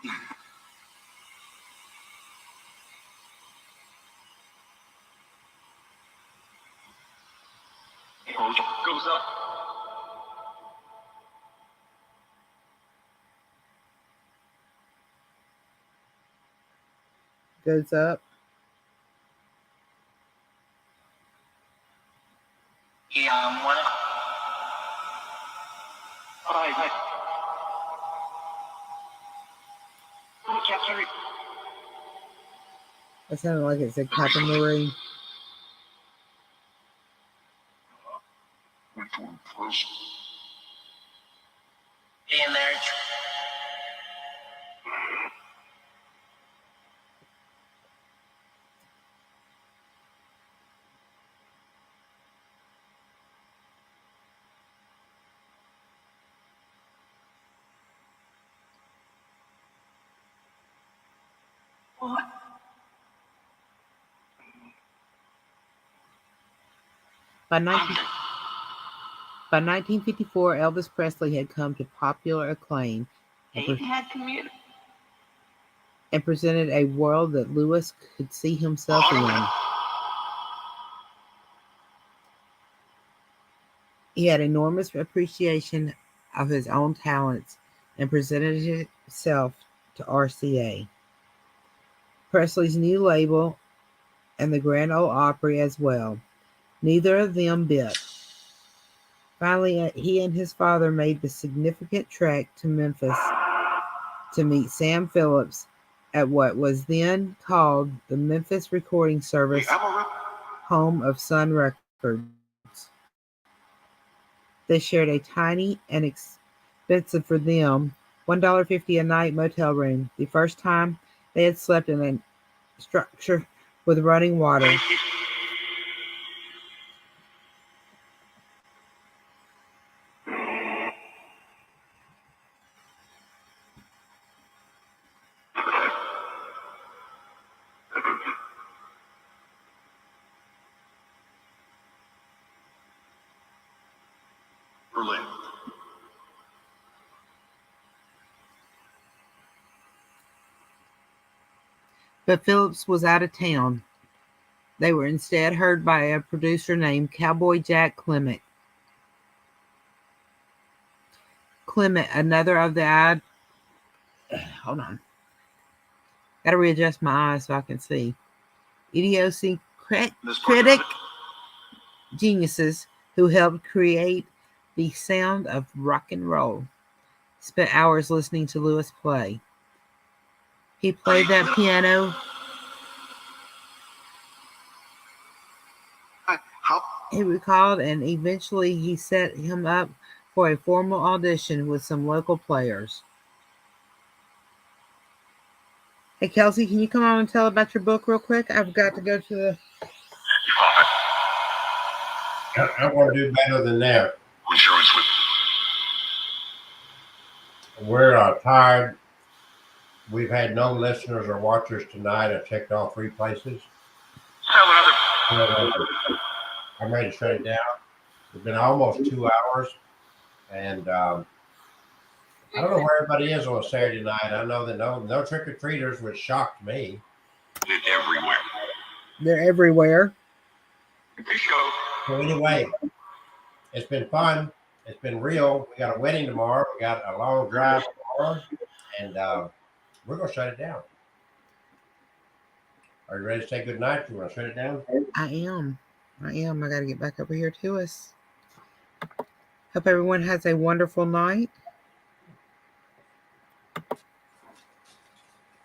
[SPEAKER 4] Goes up.
[SPEAKER 2] Goes up.
[SPEAKER 4] Yeah, one. Hi. Captain.
[SPEAKER 2] That sounded like it said Captain Marie.
[SPEAKER 4] In there.
[SPEAKER 2] By 1954, Elvis Presley had come to popular acclaim and presented a world that Lewis could see himself in. He had enormous appreciation of his own talents and presented himself to RCA, Presley's new label, and the Grand Ole Opry as well. Neither of them bit. Finally, he and his father made the significant trek to Memphis to meet Sam Phillips at what was then called the Memphis Recording Service, home of Sun Records. They shared a tiny and expensive for them $1.50 a night motel room, the first time they had slept in a structure with running water.
[SPEAKER 12] Berlin.
[SPEAKER 2] But Phillips was out of town. They were instead heard by a producer named Cowboy Jack Clement. Clement, another of the hold on. Gotta readjust my eyes so I can see. Idiosyncratic geniuses who helped create the sound of rock and roll. Spent hours listening to Lewis play. He played that piano. He recalled, and eventually he set him up for a formal audition with some local players. Hey, Kelsey, can you come on and tell about your book real quick? I've got to go to the...
[SPEAKER 1] I want to do better than that. We're tired. We've had no listeners or watchers tonight. I checked all 3 places. I'm ready to shut it down. It's been almost 2 hours. And I don't know where everybody is on a Saturday night. I know that no trick-or-treaters, which shocked me.
[SPEAKER 12] Everywhere.
[SPEAKER 2] They're everywhere.
[SPEAKER 1] So anyway, it's been fun. It's been real. We got a wedding tomorrow. We got a long drive tomorrow. And we're going to shut it down. Are you ready to say good night? You want to shut it down?
[SPEAKER 2] I am. I got to get back over here to us. Hope everyone has a wonderful night.